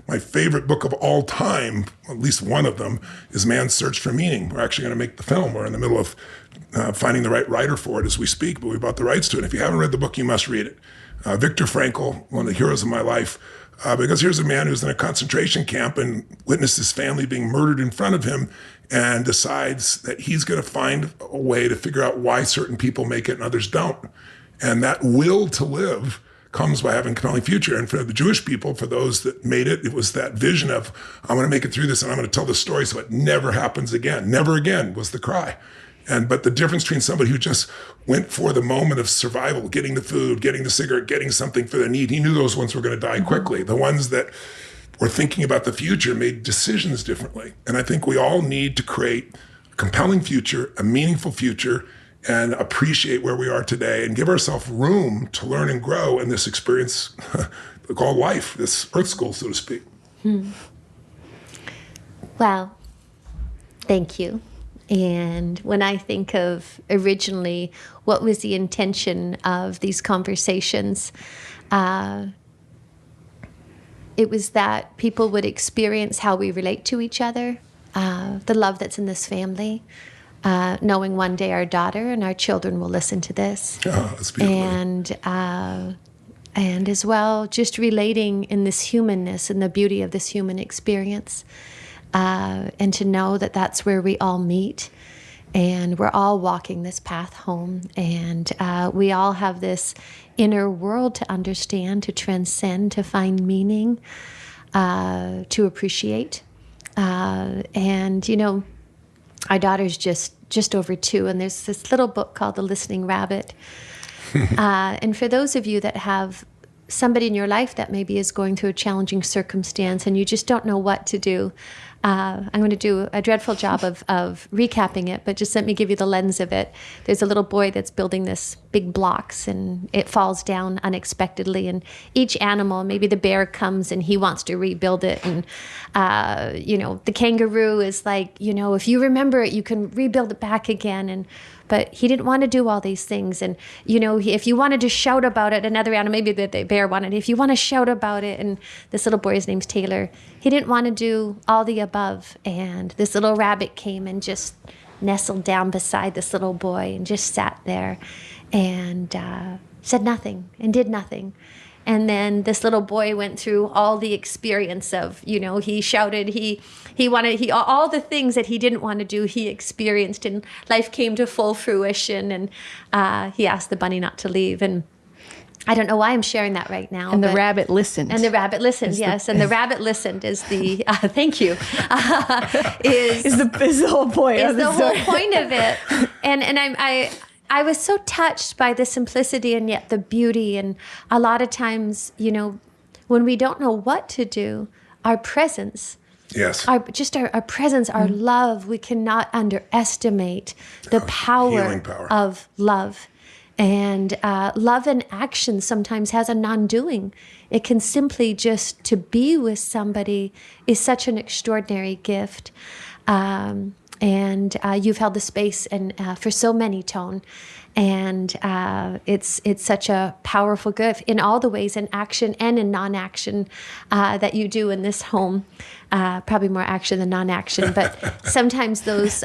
my favorite book of all time, at least one of them, is Man's Search for Meaning. We're actually going to make the film. We're in the middle of finding the right writer for it as we speak, but we bought the rights to it. If you haven't read the book, you must read it. Viktor Frankl, one of the heroes of my life, because here's a man who's in a concentration camp and witnessed his family being murdered in front of him, and decides that he's going to find a way to figure out why certain people make it and others don't. And that will to live comes by having a compelling future. And for the Jewish people, for those that made it, it was that vision of, I'm going to make it through this and I'm going to tell the story so it never happens again. Never again was the cry. But the difference between somebody who just went for the moment of survival, getting the food, getting the cigarette, getting something for their need, he knew those ones were going to die quickly. The ones that were thinking about the future made decisions differently. And I think we all need to create a compelling future, a meaningful future, and appreciate where we are today and give ourselves room to learn and grow in this experience called life, this earth school, so to speak. Wow. Thank you. And when I think of originally what was the intention of these conversations, it was that people would experience how we relate to each other, the love that's in this family, knowing one day our daughter and our children will listen to this. Oh, that's beautiful. And as well, just relating in this humanness and the beauty of this human experience. And to know that that's where we all meet, and we're all walking this path home, and we all have this inner world to understand, to transcend, to find meaning, to appreciate. And, you know, our daughter's just over 2, and there's this little book called The Listening Rabbit. And for those of you that have somebody in your life that maybe is going through a challenging circumstance and you just don't know what to do, I'm going to do a dreadful job of recapping it, but just let me give you the lens of it. There's a little boy that's building this big blocks, and it falls down unexpectedly. And each animal, maybe the bear comes and he wants to rebuild it. And, the kangaroo is like, if you remember it, you can rebuild it back again. But he didn't want to do all these things. And, if you wanted to shout about it, another animal, maybe the bear wanted, if you want to shout about it, and this little boy, his name's Taylor, he didn't want to do all the above. And this little rabbit came and just nestled down beside this little boy and just sat there and said nothing and did nothing. And then this little boy went through all the experience of, he shouted, he all the things that he didn't want to do, he experienced, and life came to full fruition. And he asked the bunny not to leave. And I don't know why I'm sharing that right now. And the rabbit listened. And the rabbit listened, yes. And the rabbit listened is the, thank you, is the whole point of the story. Whole point of it. And I was so touched by the simplicity and yet the beauty. And a lot of times, when we don't know what to do, our presence, yes, our presence, our love, we cannot underestimate the healing power of love. And love in action sometimes has a non-doing. It can simply just to be with somebody is such an extraordinary gift. And you've held the space and for so many, Tone. And it's such a powerful gift in all the ways, in action and in non-action that you do in this home. Probably more action than non-action, but sometimes those,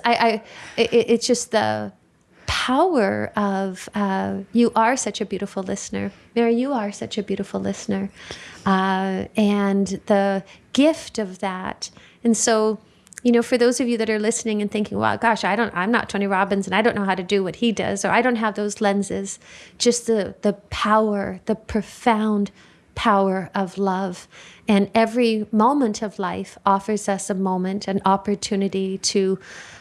it's just the power of you are such a beautiful listener. Mary, you are such a beautiful listener. And the gift of that. And so, for those of you that are listening and thinking, well, gosh, I'm not Tony Robbins and I don't know how to do what he does, or I don't have those lenses, just the power, the profound power of love. And every moment of life offers us a moment, an opportunity to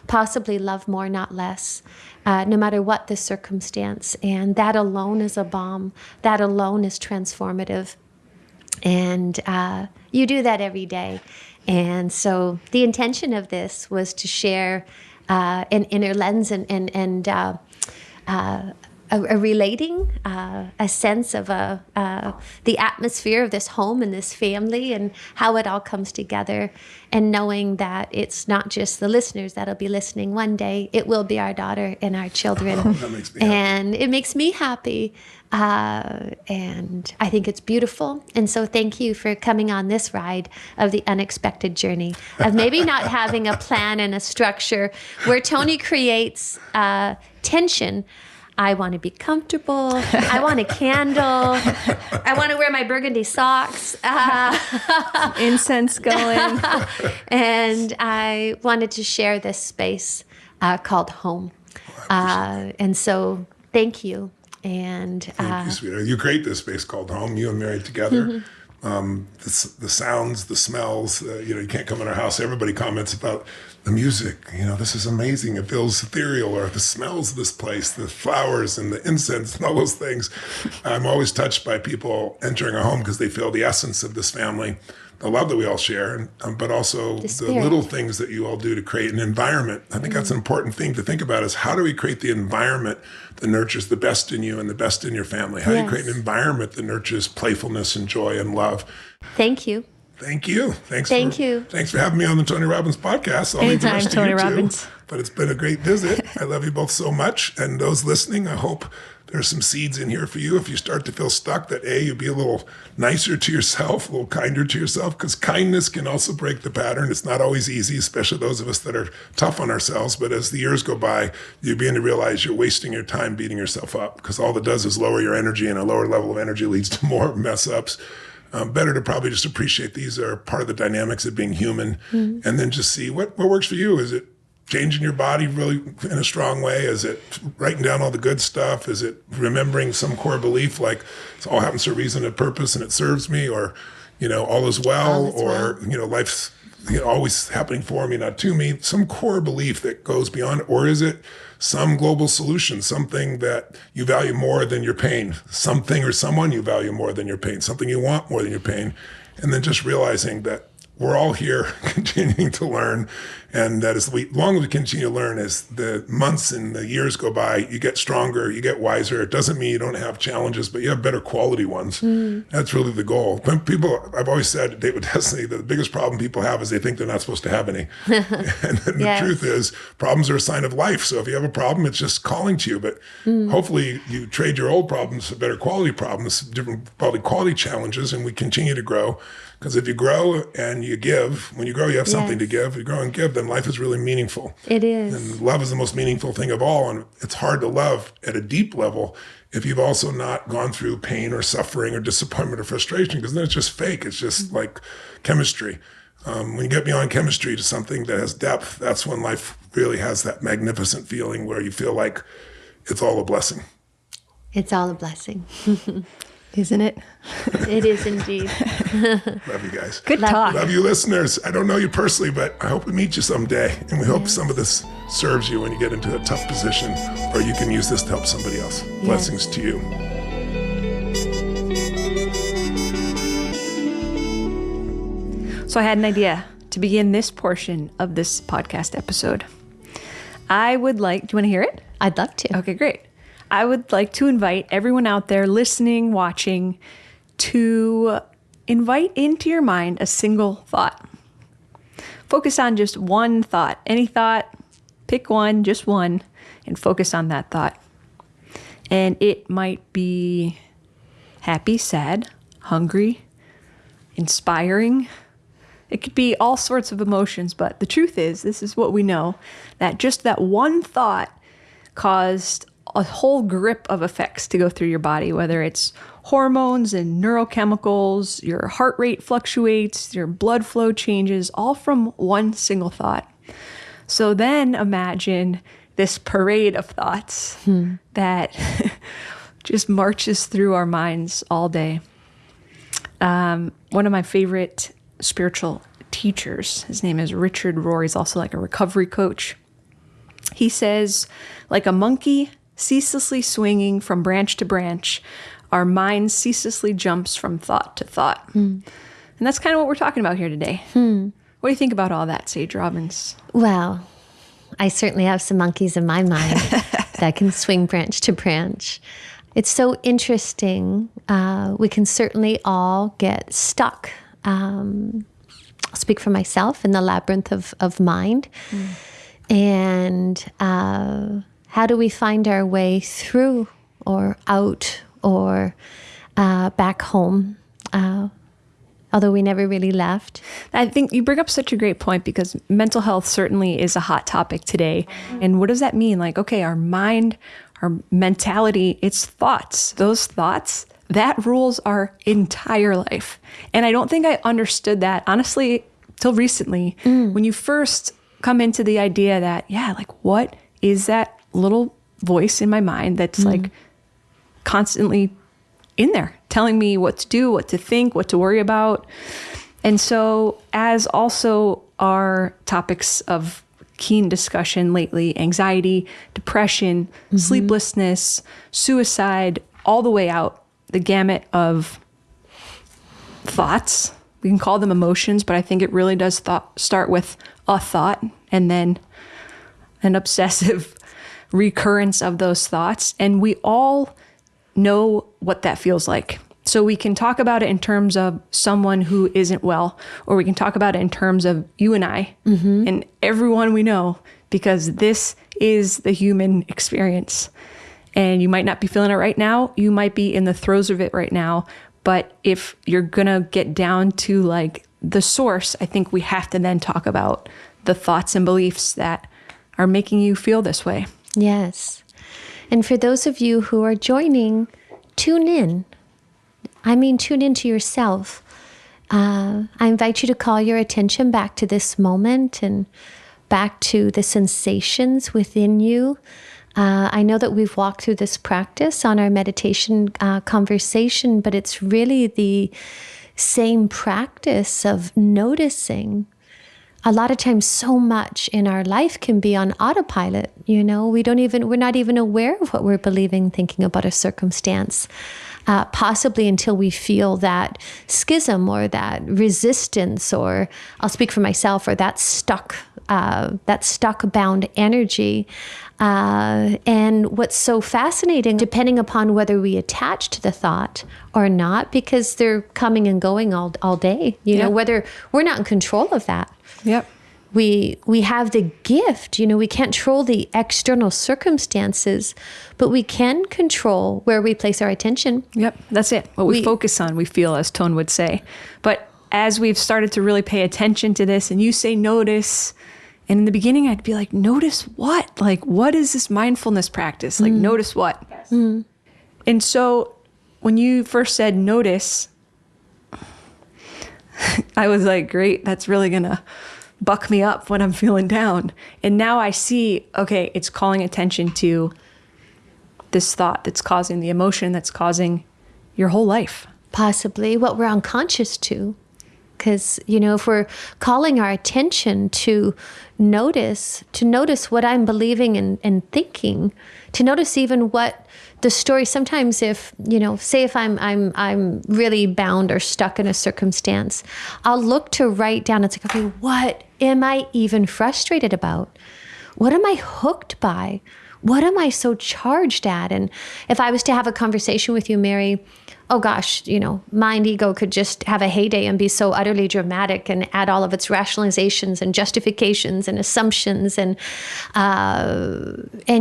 possibly love more, not less, no matter what the circumstance. And that alone is a balm. That alone is transformative. And you do that every day. And so the intention of this was to share an inner lens and a relating, a sense of the atmosphere of this home and this family and how it all comes together, and knowing that it's not just the listeners that'll be listening one day. It will be our daughter and our children. That makes me happy. And it makes me happy. And I think it's beautiful. And so thank you for coming on this ride of the unexpected journey of maybe not having a plan and a structure, where Tony creates tension. I want to be comfortable. I want a candle. I want to wear my burgundy socks. Incense going. And I wanted to share this space called home. And so thank you. And thank you, sweetheart. You create this space called home. You and Mary together. The sounds, the smells. You can't come in our house. Everybody comments about the music. This is amazing. It feels ethereal. Or the smells of this place, the flowers and the incense and all those things. I'm always touched by people entering our home because they feel the essence of this family, the love that we all share, but also the little things that you all do to create an environment. I think that's an important thing to think about, is how do we create the environment that nurtures the best in you and the best in your family? How do you create an environment that nurtures playfulness and joy and love? Thank you. Thank you. Thanks for having me on the Tony Robbins podcast. Anytime, Tony Robbins. But it's been a great visit. I love you both so much. And those listening, I hope there's some seeds in here for you. If you start to feel stuck, that you'll be a little nicer to yourself, a little kinder to yourself, because kindness can also break the pattern. It's not always easy, especially those of us that are tough on ourselves. But as the years go by, you begin to realize you're wasting your time beating yourself up, because all it does is lower your energy, and a lower level of energy leads to more mess ups. Better to probably just appreciate these are part of the dynamics of being human, and then just see what works for you. Is it changing your body really in a strong way? Is it writing down all the good stuff? Is it remembering some core belief like it all happens for a reason and purpose and it serves me, or all is well, life's always happening for me, not to me, some core belief that goes beyond? Or is it some global solution, something that you value more than your pain, something or someone you value more than your pain, something you want more than your pain? And then just realizing that we're all here continuing to learn, and that as long as we continue to learn, as the months and the years go by, you get stronger, you get wiser. It doesn't mean you don't have challenges, but you have better quality ones. That's really the goal. When I've always said, Date with Destiny, the biggest problem people have is they think they're not supposed to have any. And the truth is, problems are a sign of life. So if you have a problem, it's just calling to you. But hopefully you trade your old problems for better quality problems, different quality challenges, and we continue to grow. Because if you grow and you give, when you grow, you have something to give. You grow and give, then life is really meaningful. It is. And love is the most meaningful thing of all. And it's hard to love at a deep level if you've also not gone through pain or suffering or disappointment or frustration, because then it's just fake. It's just like chemistry. When you get beyond chemistry to something that has depth, that's when life really has that magnificent feeling where you feel like it's all a blessing. It's all a blessing. Isn't it? It is indeed. Love you guys. Good talk. Love you listeners. I don't know you personally, but I hope we meet you someday. And we hope some of this serves you when you get into a tough position, or you can use this to help somebody else. Yes. Blessings to you. So I had an idea to begin this portion of this podcast episode. I would like, do you want to hear it? I'd love to. Okay, great. I would like to invite everyone out there listening, watching, to invite into your mind a single thought. Focus on just one thought. Any thought, pick one, just one, and focus on that thought. And it might be happy, sad, hungry, inspiring. It could be all sorts of emotions, but the truth is, this is what we know, that just that one thought caused a whole grip of effects to go through your body, whether it's hormones and neurochemicals, your heart rate fluctuates, your blood flow changes, all from one single thought. So then imagine this parade of thoughts that just marches through our minds all day. One of my favorite spiritual teachers, his name is Richard Rohr. He's also like a recovery coach. He says, like a monkey ceaselessly swinging from branch to branch, our mind ceaselessly jumps from thought to thought. And that's kind of what we're talking about here today. What do you think about all that, Sage Robbins? Well, I certainly have some monkeys in my mind that can swing branch to branch. It's so interesting. We can certainly all get stuck. I'll speak for myself in the labyrinth of mind. And how do we find our way through or out or back home, although we never really left? I think you bring up such a great point, because mental health certainly is a hot topic today. And what does that mean? Like, okay, our mind, our mentality, it's thoughts. Those thoughts, that rules our entire life. And I don't think I understood that, honestly, till recently, when you first come into the idea that, yeah, like, what is that little voice in my mind that's like constantly in there telling me what to do, what to think, what to worry about. And so, as also our topics of keen discussion lately, anxiety, depression, sleeplessness, suicide, all the way out, the gamut of thoughts. We can call them emotions, but I think it really does start with a thought and then an obsessive recurrence of those thoughts. And we all know what that feels like. So we can talk about it in terms of someone who isn't well, or we can talk about it in terms of you and I and everyone we know, because this is the human experience. And you might not be feeling it right now. You might be in the throes of it right now. But if you're going to get down to like the source, I think we have to then talk about the thoughts and beliefs that are making you feel this way. Yes. And for those of you who are joining, tune in. I mean, tune into yourself. I invite you to call your attention back to this moment and back to the sensations within you. I know that we've walked through this practice on our meditation conversation, but it's really the same practice of noticing. A lot of times, so much in our life can be on autopilot. You know, we're not even aware of what we're believing, thinking about a circumstance. Possibly until we feel that schism or that resistance, or I'll speak for myself, or that stuck bound energy. And what's so fascinating, depending upon whether we attach to the thought or not, because they're coming and going all day, you know, whether we're not in control of that. Yep. We have the gift, we can't control the external circumstances, but we can control where we place our attention. Yep, that's it. What we focus on, we feel, as Tone would say. But as we've started to really pay attention to this, and you say notice, And in the beginning, I'd be like, notice what? Like, what is this mindfulness practice? Like, notice what? Yes. And so when you first said notice, I was like, great, that's really going to buck me up when I'm feeling down. And now I see, okay, it's calling attention to this thought that's causing the emotion that's causing your whole life. Possibly what we're unconscious to. Because, if we're calling our attention to notice what I'm believing and thinking, to notice even what the story, sometimes if, say if I'm really bound or stuck in a circumstance, I'll look to write down, it's like, okay, what am I even frustrated about? What am I hooked by? What am I so charged at? And if I was to have a conversation with you, Mary, oh gosh, mind ego could just have a heyday and be so utterly dramatic and add all of its rationalizations and justifications and assumptions. And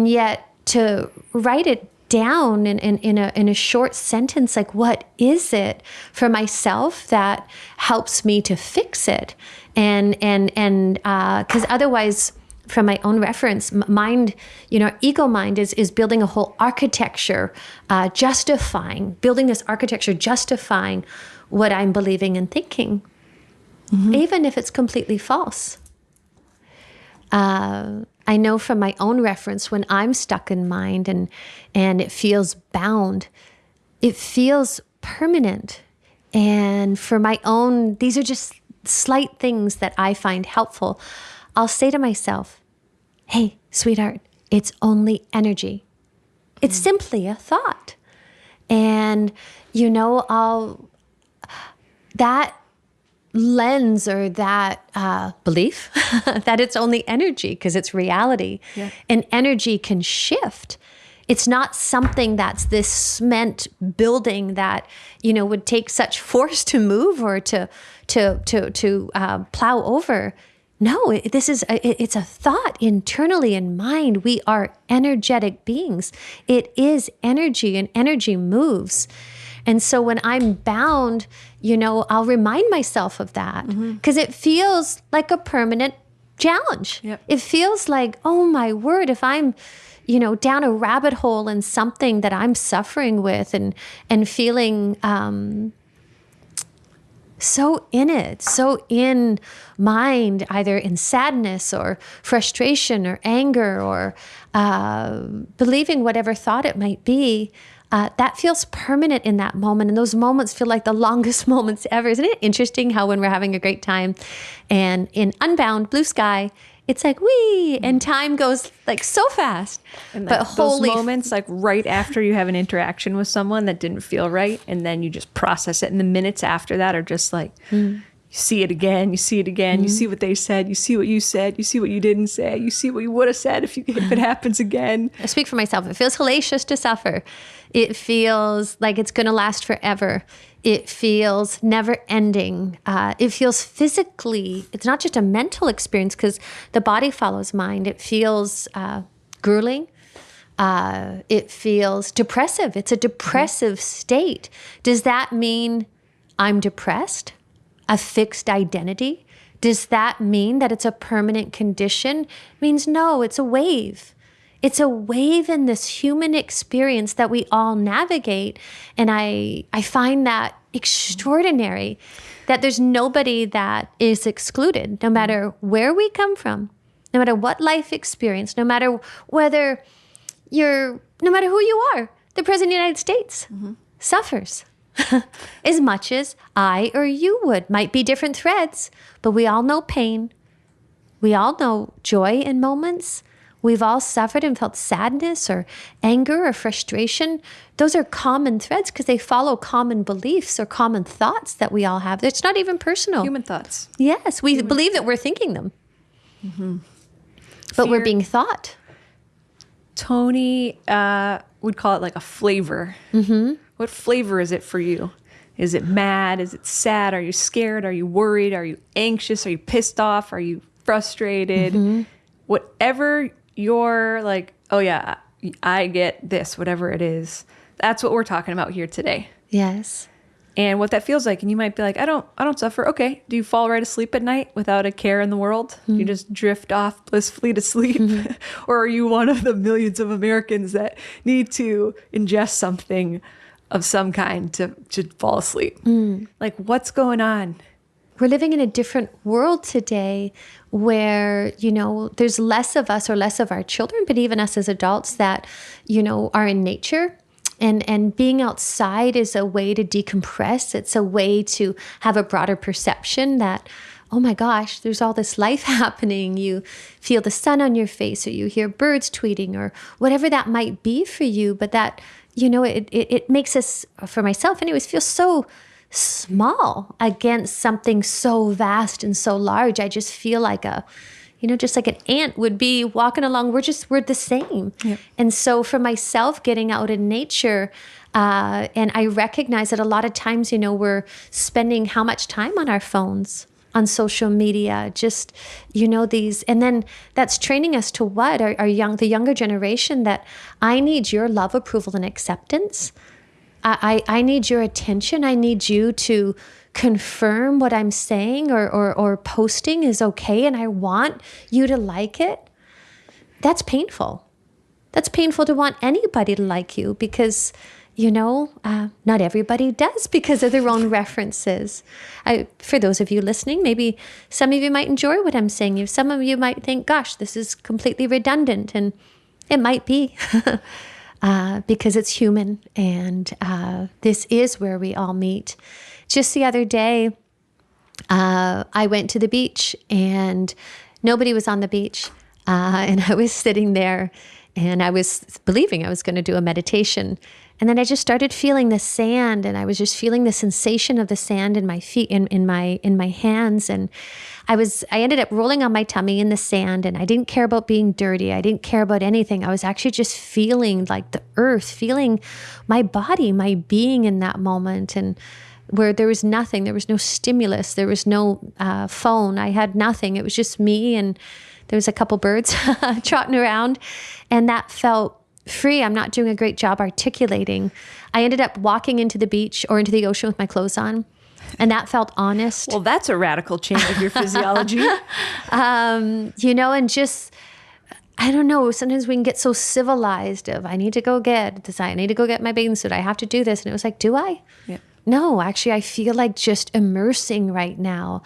yet to write it down in a short sentence, like what is it for myself that helps me to fix it? And because otherwise, from my own reference, mind, ego mind is building a whole architecture, building this architecture, justifying what I'm believing and thinking, even if it's completely false. I know from my own reference, when I'm stuck in mind and it feels bound, it feels permanent. And for my own, these are just slight things that I find helpful. I'll say to myself, hey, sweetheart, it's only energy. It's simply a thought. And, that lens or that belief that it's only energy because it's reality. Yeah. And energy can shift. It's not something that's this cement building that, would take such force to move or to plow over. No, it's a thought internally in mind. We are energetic beings. It is energy, and energy moves. And so when I'm bound, I'll remind myself of that because it feels like a permanent challenge. Yep. It feels like, oh my word, if I'm, down a rabbit hole in something that I'm suffering with and feeling so in it, so in mind, either in sadness or frustration or anger or believing whatever thought it might be, that feels permanent in that moment. And those moments feel like the longest moments ever. Isn't it interesting how when we're having a great time and in unbound blue sky, it's like, wee, and time goes like so fast. And but those moments, like right after you have an interaction with someone that didn't feel right, and then you just process it. And the minutes after that are just like, you see it again, you see it again, you see what they said, you see what you said, you see what you didn't say, you see what you would have said if it happens again. I speak for myself. It feels hellacious to suffer. It feels like it's going to last forever. It feels never ending. It feels physically, it's not just a mental experience because the body follows mind. It feels grueling. It feels depressive. It's a depressive state. Does that mean I'm depressed? A fixed identity? Does that mean that it's a permanent condition? It means no, it's a wave. It's a wave in this human experience that we all navigate. And I find that extraordinary, that there's nobody that is excluded, no matter where we come from, no matter what life experience, no matter who you are. The President of the United States suffers as much as I or you would. Might be different threads, but we all know pain. We all know joy in moments. We've all suffered and felt sadness or anger or frustration. Those are common threads because they follow common beliefs or common thoughts that we all have. It's not even personal. Human thoughts. Yes, we believe that we're thinking them. But we're being thought. Tony would call it like a flavor. What flavor is it for you? Is it mad? Is it sad? Are you scared? Are you worried? Are you anxious? Are you pissed off? Are you frustrated? Whatever you're like, oh yeah, I get this, whatever it is. That's what we're talking about here today. Yes. and what that feels like. And you might be like, I don't suffer. Okay. Do you fall right asleep at night without a care in the world? You just drift off blissfully to sleep? Or are you one of the millions of Americans that need to ingest something of some kind to fall asleep? Like, what's going on? We're living in a different world today where, there's less of us or less of our children, but even us as adults that, are in nature. And being outside is a way to decompress. It's a way to have a broader perception that, oh my gosh, there's all this life happening. You feel the sun on your face, or you hear birds tweeting, or whatever that might be for you. But that, it makes us, for myself anyways, feel so small against something so vast and so large. I just feel like just like an ant would be walking along. We're the same. Yep. And so for myself, getting out in nature, and I recognize that a lot of times, we're spending how much time on our phones, on social media, just, these, and then that's training us to what? The younger generation, that I need your love, approval, and acceptance. I need your attention. I need you to confirm what I'm saying or posting is okay, and I want you to like it. That's painful. That's painful to want anybody to like you because, not everybody does because of their own references. For those of you listening, maybe some of you might enjoy what I'm saying. Some of you might think, gosh, this is completely redundant, and it might be. Because it's human, and this is where we all meet. Just the other day, I went to the beach, and nobody was on the beach, and I was sitting there, and I was believing I was going to do a meditation. And then I just started feeling the sand, and I was just feeling the sensation of the sand in my feet, in my hands. And I ended up rolling on my tummy in the sand, and I didn't care about being dirty. I didn't care about anything. I was actually just feeling like the earth, feeling my body, my being in that moment. And where there was nothing, there was no stimulus, there was no phone. I had nothing. It was just me, and there was a couple birds trotting around, and that felt free. I'm not doing a great job articulating. I ended up walking into the beach or into the ocean with my clothes on, and that felt honest. Well, that's a radical change of your physiology. And just, I don't know, sometimes we can get so civilized of, I need to go get this, I need to go get my bathing suit, I have to do this. And it was like, do I? Yeah. No, actually, I feel like just immersing right now.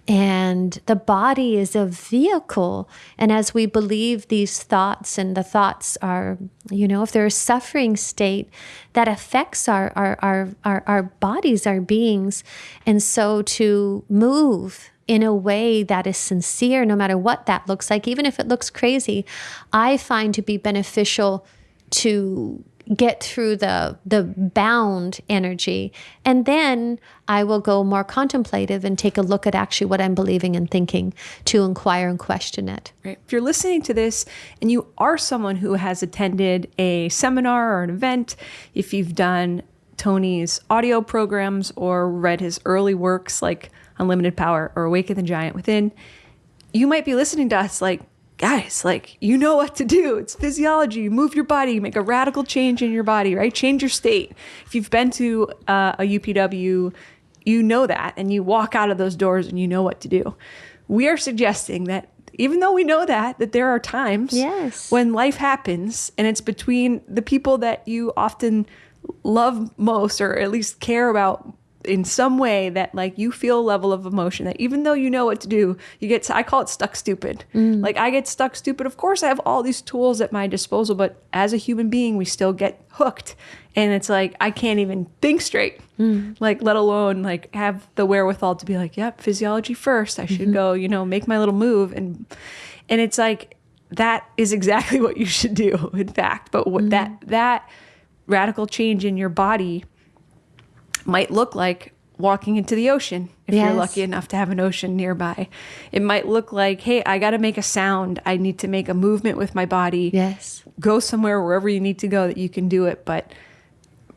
And the body is a vehicle. And as we believe these thoughts, and the thoughts are, if they're a suffering state, that affects our bodies, our beings. And so to move in a way that is sincere, no matter what that looks like, even if it looks crazy, I find to be beneficial to get through the bound energy. And then I will go more contemplative and take a look at actually what I'm believing and thinking, to inquire and question it. Right. If you're listening to this and you are someone who has attended a seminar or an event, if you've done Tony's audio programs or read his early works like Unlimited Power or Awaken the Giant Within, you might be listening to us like, guys, like, you know what to do. It's physiology. Move your body. Make a radical change in your body, right? Change your state. If you've been to a UPW, you know that, and you walk out of those doors and you know what to do. We are suggesting that even though we know that there are times when life happens, and it's between the people that you often love most, or at least care about in some way, that like you feel a level of emotion that even though you know what to do, you get, I call it stuck stupid. Like I get stuck stupid. Of course I have all these tools at my disposal, but as a human being, we still get hooked. And it's like, I can't even think straight, like, let alone like have the wherewithal to be like, yep, physiology first. I should go, make my little move. And it's like, that is exactly what you should do, in fact. But what that radical change in your body might look like walking into the ocean, if you're lucky enough to have an ocean nearby. It might look like, hey, I got to make a sound. I need to make a movement with my body. Yes. Go somewhere, wherever you need to go, that you can do it. But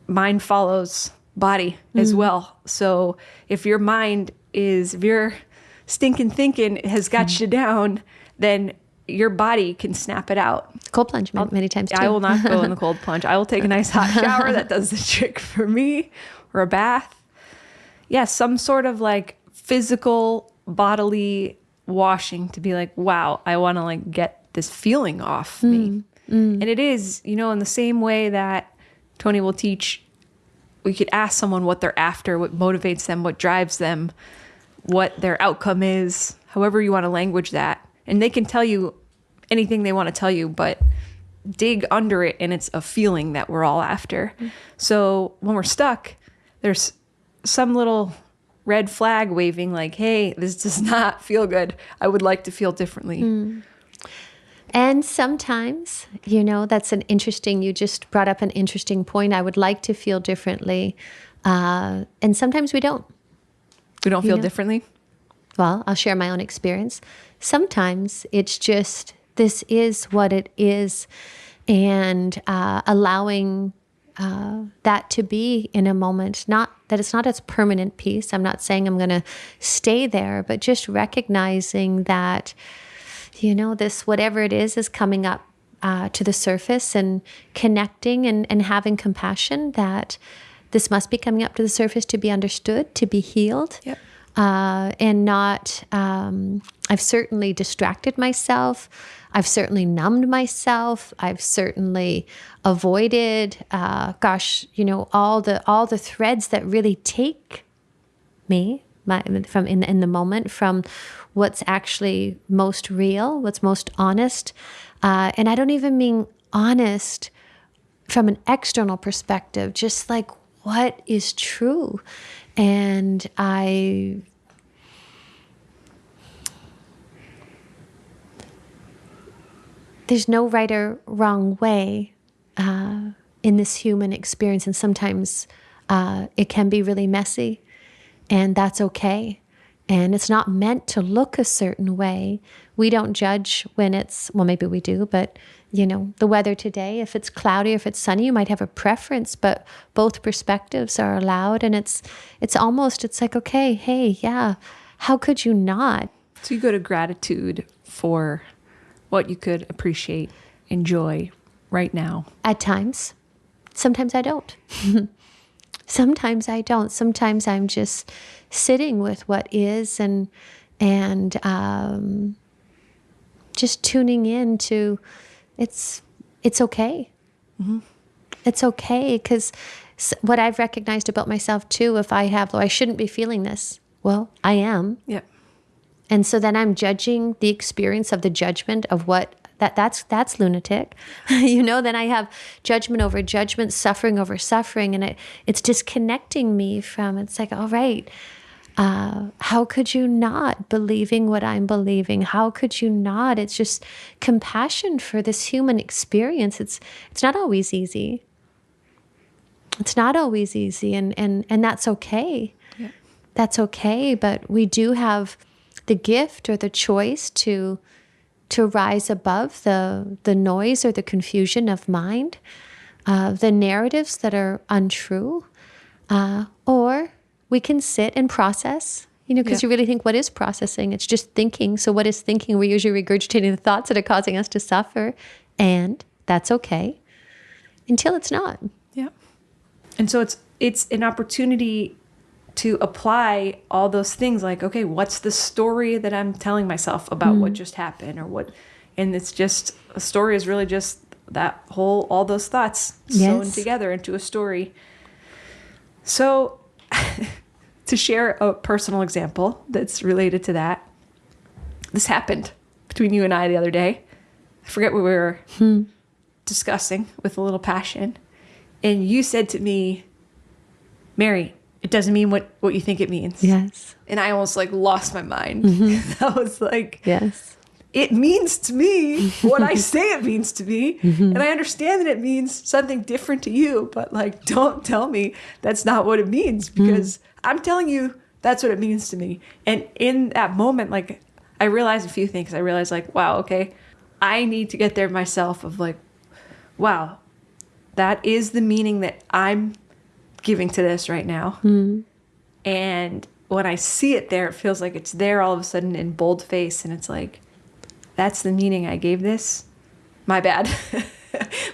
mind follows body as well. So if your mind is, if your stinking thinking has got you down, then your body can snap it out. Cold plunge many times too. I will not go in the cold plunge. I will take a nice hot shower. That does the trick for me. Or a bath. some sort of like physical bodily washing to be like, wow, I want to like get this feeling off me. And it is, in the same way that Tony will teach, we could ask someone what they're after, what motivates them, what drives them, what their outcome is, however you want to language that. And they can tell you anything they want to tell you, but dig under it, and it's a feeling that we're all after. So when we're stuck, there's some little red flag waving like, hey, this does not feel good. I would like to feel differently. And sometimes, that's you just brought up an interesting point. I would like to feel differently. And sometimes we don't. We don't feel differently? Well, I'll share my own experience. Sometimes it's just, this is what it is. And allowing that to be in a moment, not that it's not a permanent piece. I'm not saying I'm going to stay there, but just recognizing that, this, whatever it is coming up to the surface, and connecting and having compassion that this must be coming up to the surface to be understood, to be healed. Yep. And not, I've certainly distracted myself. I've certainly numbed myself. I've certainly avoided, all the threads that really take me from in the moment from what's actually most real, what's most honest. And I don't even mean honest from an external perspective, just like what is true. And there's no right or wrong way in this human experience. And sometimes it can be really messy, and that's okay. And it's not meant to look a certain way. We don't judge when maybe we do, but the weather today, if it's cloudy or if it's sunny, you might have a preference, but both perspectives are allowed. And it's like, okay, hey, yeah, how could you not? So you go to gratitude for what you could appreciate, enjoy right now. At times. Sometimes I don't. Sometimes I don't. Sometimes I'm just sitting with what is and just tuning in to it's okay. Mm-hmm. It's okay, because what I've recognized about myself too, if I shouldn't be feeling this. Well, I am. Yep. And so then I'm judging the experience of the judgment of what that's lunatic. Then I have judgment over judgment, suffering over suffering, and it's disconnecting me from, it's like, all right, how could you not believing what I'm believing? How could you not? It's just compassion for this human experience. It's not always easy. It's not always easy, and that's okay. Yeah. That's okay, but we do have the gift or the choice to rise above the noise or the confusion of mind, the narratives that are untrue, or we can sit and process, because you really think, what is processing? It's just thinking. So what is thinking? We're usually regurgitating the thoughts that are causing us to suffer, and that's okay until it's not. Yeah. And so it's an opportunity to apply all those things, like, okay, what's the story that I'm telling myself about what just happened, or what, and it's just, a story is really just all those thoughts sewn together into a story. So to share a personal example that's related to that, this happened between you and I the other day. I forget what we were discussing with a little passion. And you said to me, Mary, it doesn't mean what you think it means. Yes. And I almost lost my mind. Mm-hmm. I was like, yes, it means to me what I say it means to me. Mm-hmm. And I understand that it means something different to you, but don't tell me that's not what it means, because I'm telling you that's what it means to me. And in that moment, I realized a few things. I realized wow, okay, I need to get there myself of wow, that is the meaning that I'm giving to this right now. And when I see it there, it feels like it's there all of a sudden in bold face, and it's that's the meaning I gave this. My bad.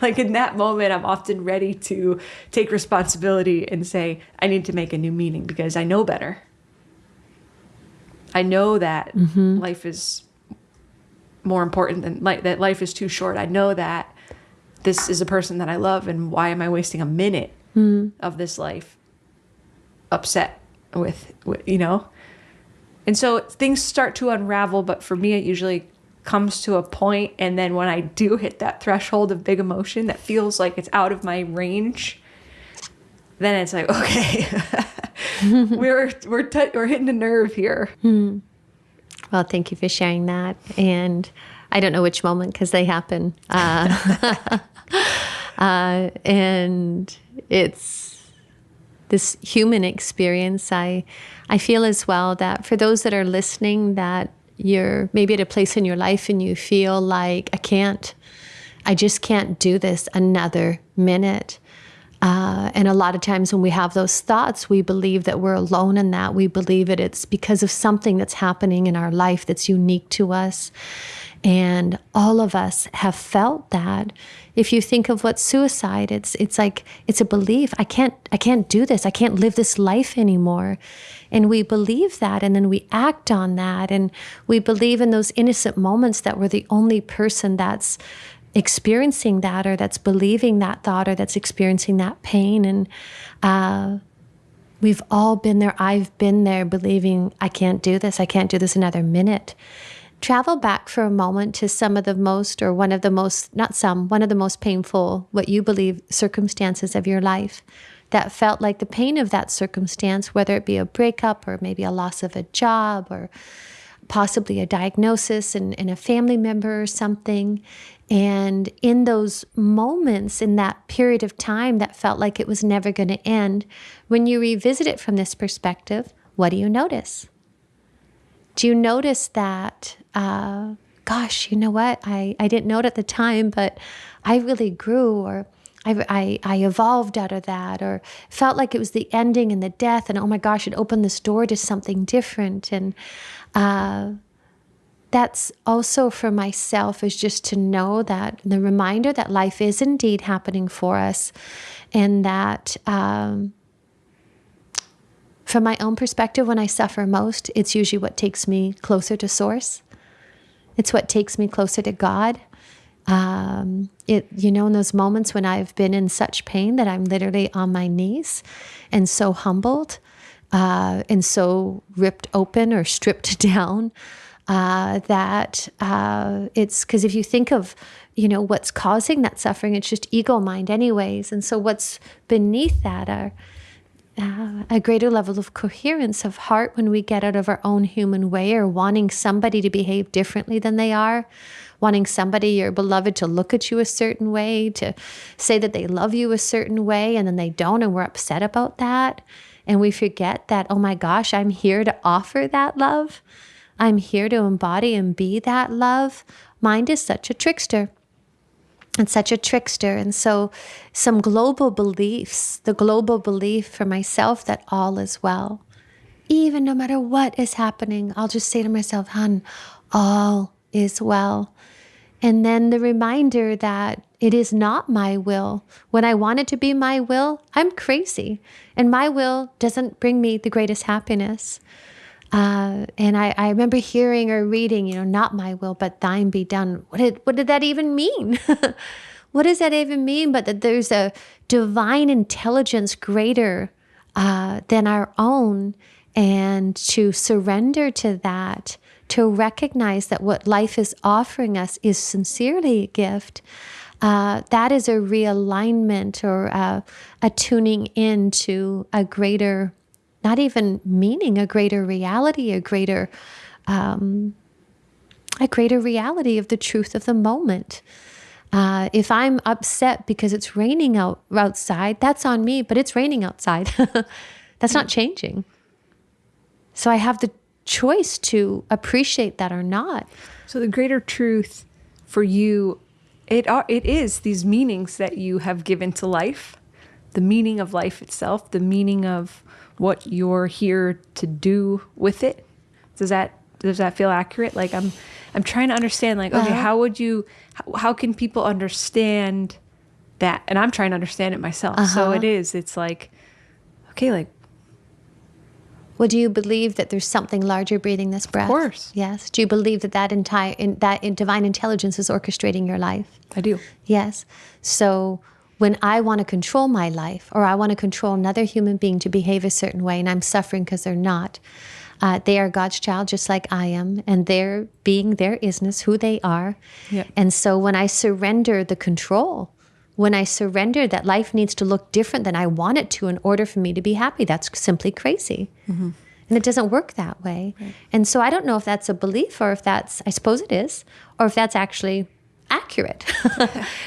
Like in that moment, I'm often ready to take responsibility and say, I need to make a new meaning because I know better. I know that life is more important than that life is too short. I know that this is a person that I love, and why am I wasting a minute of this life upset with, And so things start to unravel, but for me, it usually comes to a point, and then when I do hit that threshold of big emotion that feels like it's out of my range, then it's like, okay, we're hitting a nerve here. Well, thank you for sharing that. And I don't know which moment because they happen. And it's this human experience. I feel as well that for those that are listening, that you're maybe at a place in your life and you feel like, I just can't do this another minute. And a lot of times when we have those thoughts, we believe that we're alone in that. We believe that it's because of something that's happening in our life that's unique to us. And all of us have felt that. If you think of what suicide, it's like, it's a belief. I can't do this. I can't live this life anymore. And we believe that, and then we act on that. And we believe in those innocent moments that we're the only person that's experiencing that, or that's believing that thought, or that's experiencing that pain. And we've all been there. I've been there, believing I can't do this. I can't do this another minute. Travel back for a moment to some of the most, or one of the most, not some, one of the most painful, what you believe, circumstances of your life that felt like the pain of that circumstance, whether it be a breakup or maybe a loss of a job or possibly a diagnosis in a family member or something. And in those moments, in that period of time that felt like it was never going to end, when you revisit it from this perspective, what do you notice? Do you notice that, gosh, you know what? I didn't know it at the time, but I really grew, or I evolved out of that, or felt like it was the ending and the death, and oh my gosh, it opened this door to something different. And that's also for myself, is just to know that the reminder that life is indeed happening for us, and that from my own perspective, when I suffer most, it's usually what takes me closer to Source. It's what takes me closer to God. In those moments when I've been in such pain that I'm literally on my knees and so humbled and so ripped open or stripped down, that it's because if you think of, what's causing that suffering, it's just ego mind anyways. And so what's beneath that are a greater level of coherence of heart when we get out of our own human way, or wanting somebody to behave differently than they are, wanting somebody, your beloved, to look at you a certain way, to say that they love you a certain way, and then they don't, and we're upset about that. And we forget that, oh my gosh, I'm here to offer that love. I'm here to embody and be that love. Mind is such a trickster. It's such a trickster. And so some global beliefs, the global belief for myself that all is well. Even no matter what is happening, I'll just say to myself, hon, all is well. And then the reminder that it is not my will. When I want it to be my will, I'm crazy. And my will doesn't bring me the greatest happiness. And I remember hearing or reading, not my will, but thine be done. What did that even mean? What does that even mean? But that there's a divine intelligence greater than our own, and to surrender to that, to recognize that what life is offering us is sincerely a gift. That is a realignment, or a tuning into a greater, not even meaning, a greater reality, a greater reality of the truth of the moment. If I'm upset because it's raining outside, that's on me, but it's raining outside. That's not changing. So I have the choice to appreciate that or not. So the greater truth for you, it is these meanings that you have given to life, the meaning of life itself, the meaning of what you're here to do with it. Does that feel accurate? Like I'm trying to understand, like, okay, how can people understand that, and I'm trying to understand it myself. So it's like, okay, like, well, do you believe that there's something larger breathing this breath? Of course. Yes. Do you believe that that divine intelligence is orchestrating your life? I do. Yes. So when I want to control my life, or I want to control another human being to behave a certain way, and I'm suffering because they're not, they are God's child just like I am, and their being, their isness, who they are. Yep. And so when I surrender the control, when I surrender that life needs to look different than I want it to in order for me to be happy, that's simply crazy. And it doesn't work that way. Right. And so I don't know if that's a belief, or if that's, I suppose it is, or if that's actually accurate.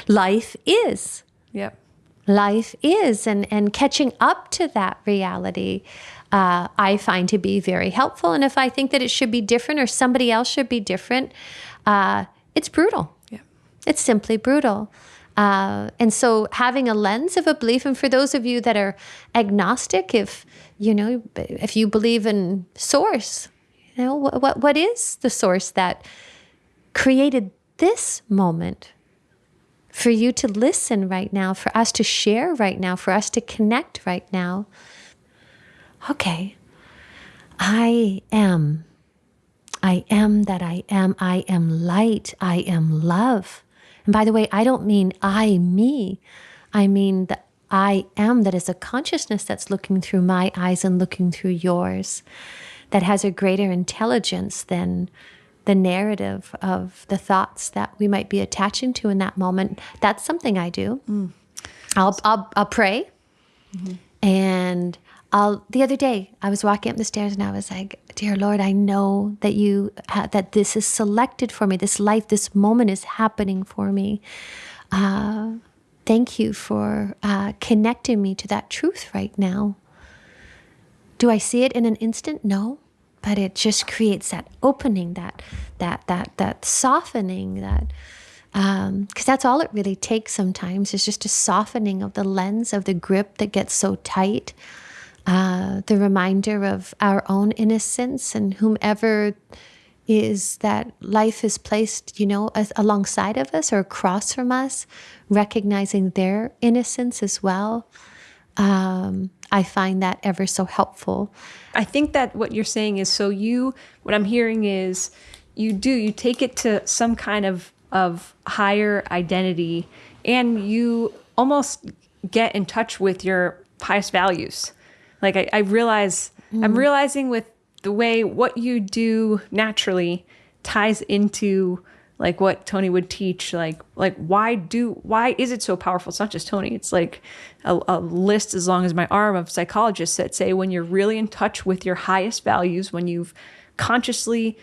Life is. Yep. Life is. And catching up to that reality, I find to be very helpful. And if I think that it should be different, or somebody else should be different, it's brutal. Yeah. It's simply brutal. And so having a lens of a belief, and for those of you that are agnostic, if you believe in source, what is the source that created this moment for you to listen right now, for us to share right now, for us to connect right now? Okay, I am that I am. I am light. I am love. And by the way, I don't mean I, me. I mean the I am that is a consciousness that's looking through my eyes and looking through yours, that has a greater intelligence than the narrative of the thoughts that we might be attaching to in that moment. That's something I do. I'll pray. And the other day I was walking up the stairs and I was like, dear Lord, I know that that this is selected for me. This life, this moment is happening for me. Thank you for connecting me to that truth right now. Do I see it in an instant? No, but it just creates that opening, that softening, because that's all it really takes sometimes, is just a softening of the lens, of the grip that gets so tight. The reminder of our own innocence, and whomever is that life is placed, alongside of us or across from us, recognizing their innocence as well. I find that ever so helpful. I think that what you're saying is, what I'm hearing is you take it to some kind of higher identity, and you almost get in touch with your highest values. Like I realize, I'm realizing with the way what you do naturally ties into like what Tony would teach, like why is it so powerful? It's not just Tony. It's like a list as long as my arm of psychologists that say, when you're really in touch with your highest values, when you've consciously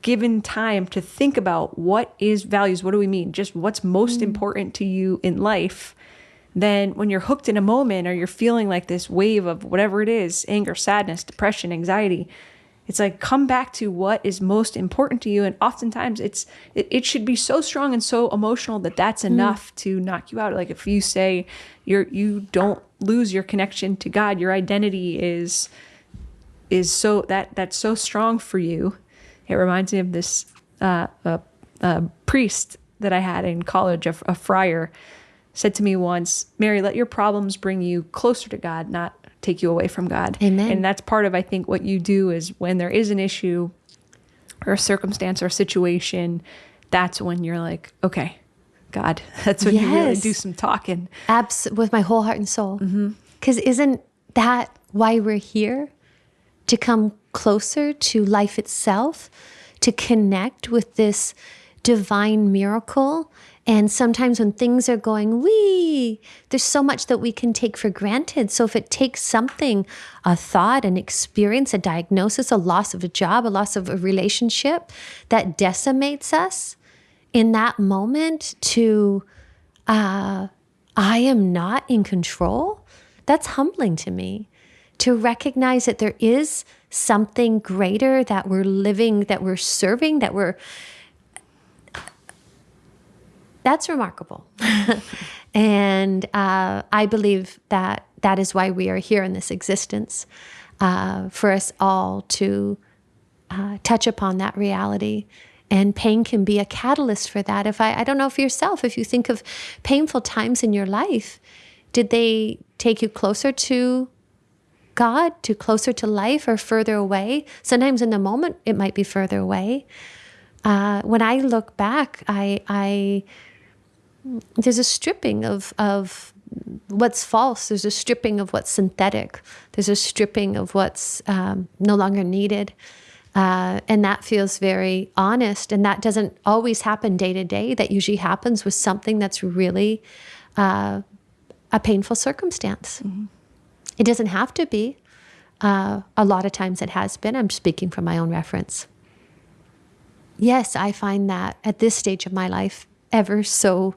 given time to think about what is values, what do we mean? Just what's most important to you in life. Then when you're hooked in a moment, or you're feeling like this wave of whatever it is, anger, sadness, depression, anxiety, it's like, come back to what is most important to you. And oftentimes it should be so strong and so emotional that that's enough to knock you out. Like if you say you don't lose your connection to God, your identity is so that's so strong for you. It reminds me of this priest that I had in college, a friar, said to me once, Mary, let your problems bring you closer to God, not take you away from God. Amen. And that's part of, I think, what you do is when there is an issue or a circumstance or a situation, that's when you're like, okay, God, that's when you really do some talking. With my whole heart and soul. Because isn't that why we're here? To come closer to life itself, to connect with this divine miracle. And sometimes when things are going, there's so much that we can take for granted. So if it takes something, a thought, an experience, a diagnosis, a loss of a job, a loss of a relationship that decimates us in that moment to, I am not in control, that's humbling to me. To recognize that there is something greater that we're living, that we're serving, that's remarkable. And I believe that is why we are here in this existence, for us all to touch upon that reality And pain can be a catalyst for that. I don't know for yourself, if you think of painful times in your life, did they take you closer to God, to closer to life, or further away? Sometimes in the moment, it might be further away. When I look back, there's a stripping of what's false. There's a stripping of what's synthetic. There's a stripping of what's no longer needed. And that feels very honest. And that doesn't always happen day to day. That usually happens with something that's really a painful circumstance. Mm-hmm. It doesn't have to be. A lot of times it has been. I'm speaking from my own reference. Yes, I find that at this stage of my life ever so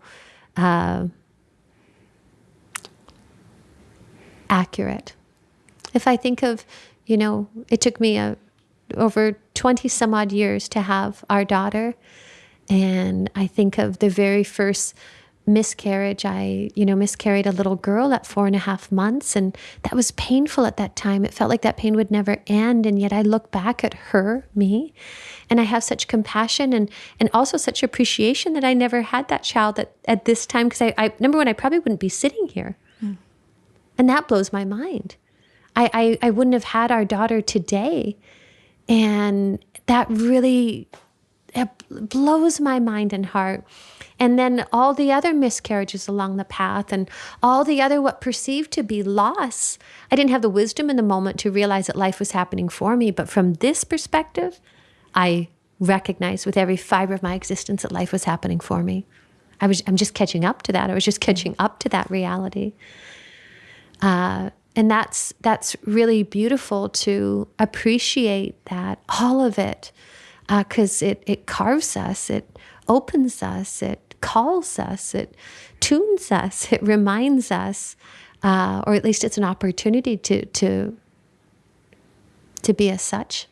accurate. If I think of, it took me over 20 some odd years to have our daughter. And I think of the very first miscarriage. I, miscarried a little girl at 4.5 months. And that was painful at that time. It felt like that pain would never end. And yet I look back at her, me, and I have such compassion and also such appreciation that I never had that child at this time. Because I number one, I probably wouldn't be sitting here. Mm. And that blows my mind. I wouldn't have had our daughter today. And that really, it blows my mind and heart. And then all the other miscarriages along the path and all the other what perceived to be loss. I didn't have the wisdom in the moment to realize that life was happening for me. But from this perspective, I recognized with every fiber of my existence that life was happening for me. I'm just catching up to that. I was just catching up to that reality. And that's really beautiful to appreciate that, all of it, because it carves us, it opens us, it calls us, it tunes us, it reminds us, or at least it's an opportunity to be as such.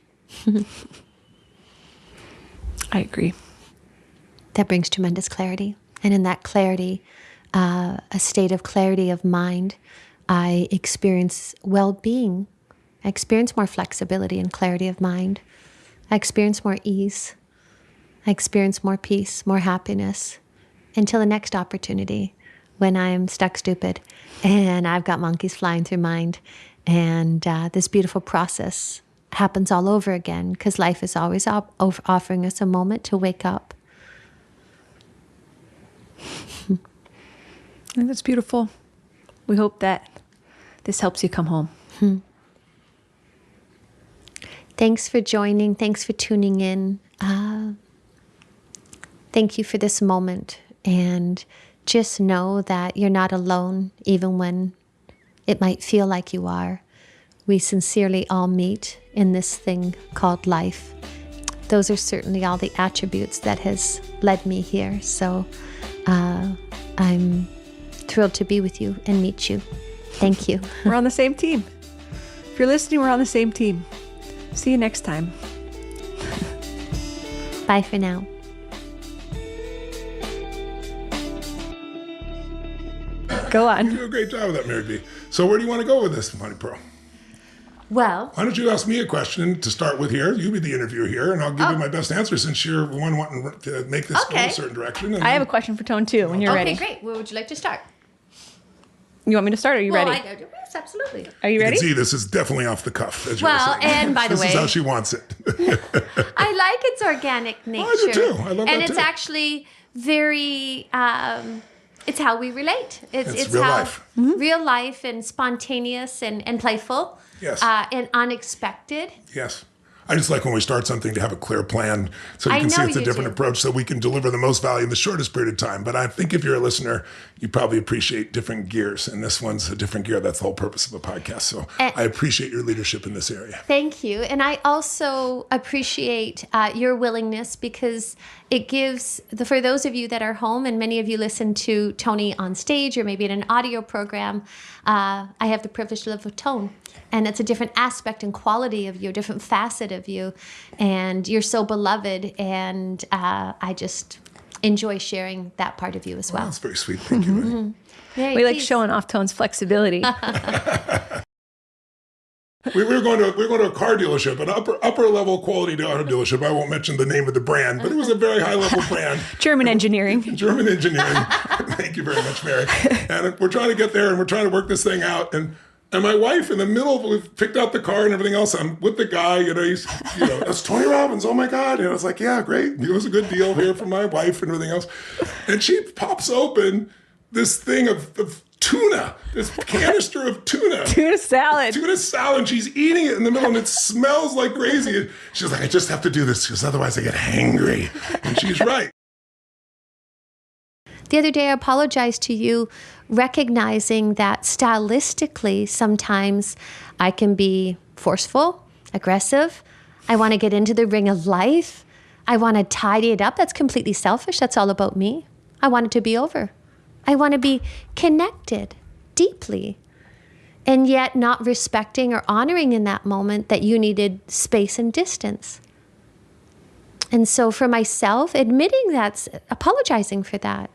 I agree. That brings tremendous clarity. And in that clarity, a state of clarity of mind, I experience well-being. I experience more flexibility and clarity of mind. I experience more ease. I experience more peace, more happiness, until the next opportunity when I'm stuck stupid and I've got monkeys flying through mind. And this beautiful process happens all over again because life is always offering us a moment to wake up. And that's beautiful. We hope that this helps you come home. Thanks for joining. Thanks for tuning in. Thank you for this moment. And just know that you're not alone, even when it might feel like you are. We sincerely all meet in this thing called life. Those are certainly all the attributes that has led me here. So I'm thrilled to be with you and meet you. Thank you. We're on the same team. If you're listening, we're on the same team. See you next time. Bye for now. Go on. You do a great job with that, Mary B. So where do you want to go with this, Money Pro? Well, why don't you ask me a question to start with here? You be the interviewer here, and I'll give you my best answer since you're the one wanting to make this go a certain direction. I have a question for Tone, too, when you're ready. Okay, great. Where would you like to start? You want me to start, or are you ready? Yes, absolutely. Are you ready? You can see this is definitely off the cuff, as well, you were saying. And by the way, this is how she wants it. I like its organic nature. I do too. I love that too. And it's actually very... it's how we relate. It's real how life. Real life and spontaneous and playful. Yes. And unexpected. Yes. I just like when we start something to have a clear plan so you can see it's a different approach so we can deliver the most value in the shortest period of time. But I think if you're a listener, you probably appreciate different gears. And this one's a different gear. That's the whole purpose of a podcast. So I appreciate your leadership in this area. Thank you. And I also appreciate your willingness because it gives, for those of you that are home and many of you listen to Tony on stage or maybe in an audio program, I have the privilege to live with Tone. And it's a different aspect and quality of you, a different facet of you. And you're so beloved. And I just enjoy sharing that part of you as well. That's very sweet. Thank you, Manny. We like showing off Tone's flexibility. we were going to a car dealership, an upper level quality auto dealership. I won't mention the name of the brand, but it was a very high level brand. German engineering. Thank you very much, Mary. And we're trying to get there, and we're trying to work this thing out. And my wife, in the middle, we've picked out the car and everything else. I'm with the guy, that's Tony Robbins. Oh my God. And I was like, yeah, great. It was a good deal here for my wife and everything else. And she pops open this thing of tuna, this canister of tuna. Tuna salad. And she's eating it in the middle, and it smells like crazy. She's like, I just have to do this because otherwise I get hangry. And she's right. The other day, I apologized to you, recognizing that stylistically, sometimes I can be forceful, aggressive. I want to get into the ring of life. I want to tidy it up. That's completely selfish. That's all about me. I want it to be over. I want to be connected deeply, and yet not respecting or honoring in that moment that you needed space and distance. And so for myself, admitting that's apologizing for that.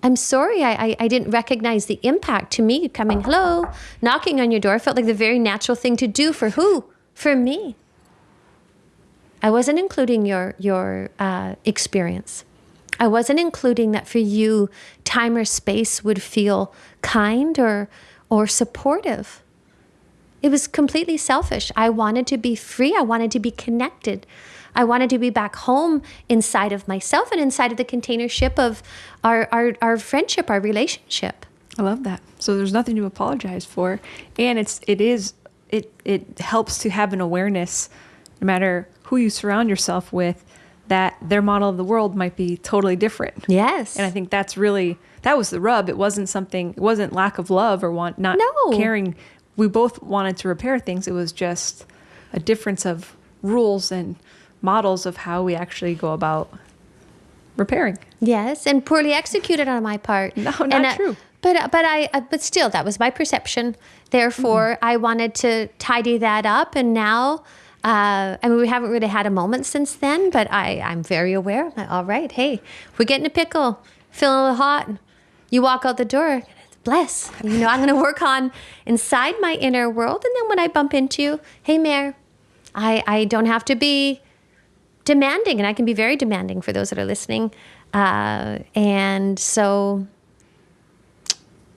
I'm sorry, I didn't recognize the impact to me coming, hello, knocking on your door felt like the very natural thing to do for who? For me. I wasn't including your experience. I wasn't including that for you, time or space would feel kind or supportive. It was completely selfish. I wanted to be free. I wanted to be connected. I wanted to be back home inside of myself and inside of the containership of our friendship, our relationship. I love that. So there's nothing to apologize for. And it helps to have an awareness, no matter who you surround yourself with, that their model of the world might be totally different. Yes. And I think that was the rub. It wasn't lack of love or not caring. We both wanted to repair things. It was just a difference of rules and models of how we actually go about repairing. Yes, and poorly executed on my part. No, not true. But still, that was my perception. Therefore, I wanted to tidy that up, and now, we haven't really had a moment since then. But I'm very aware. I'm like, all right, hey, we're getting a pickle, feeling a little hot. You walk out the door. Bless. I'm going to work on inside my inner world, and then when I bump into you, hey, Mare, I don't have to be demanding, and I can be very demanding for those that are listening. And so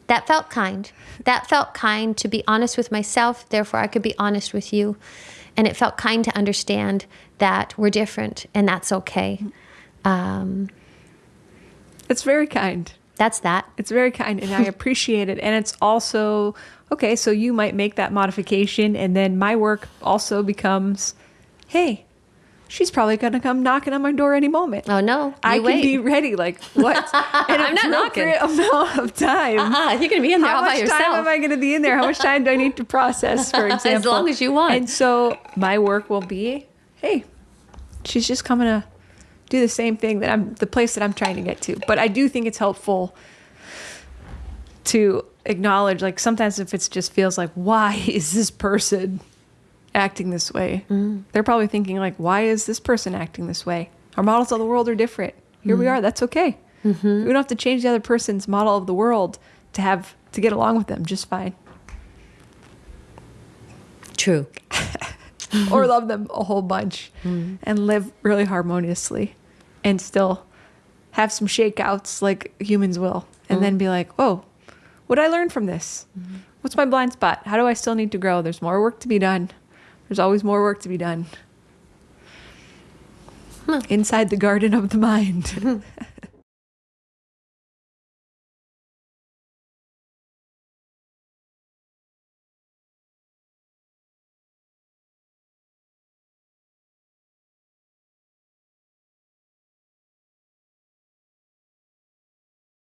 that felt kind. That felt kind to be honest with myself. Therefore, I could be honest with you. And it felt kind to understand that we're different, and that's okay. It's very kind. That's that. It's very kind, and I appreciate it. And it's also, okay, so you might make that modification, and then my work also becomes, hey, she's probably going to come knocking on my door any moment. Oh, no. I can be ready. Like, what? And I'm not knocking. Amount of time. You're going to be in there all by yourself. How much time am I going to be in there? How much time do I need to process, for example? As long as you want. And so my work will be, hey, she's just coming to do the same thing the place that I'm trying to get to. But I do think it's helpful to acknowledge, like, sometimes if it just feels like, why is this person acting this way? They're probably thinking, like, why is this person acting this way? Our models of the world are different. Here we are. That's okay. We don't have to change the other person's model of the world to get along with them just fine. True. Or love them a whole bunch and live really harmoniously and still have some shakeouts like humans will, and then be like, oh, what did I learn from this? What's my blind spot? How do I still need to grow? There's more work to be done. There's always more work to be done. Inside the garden of the mind.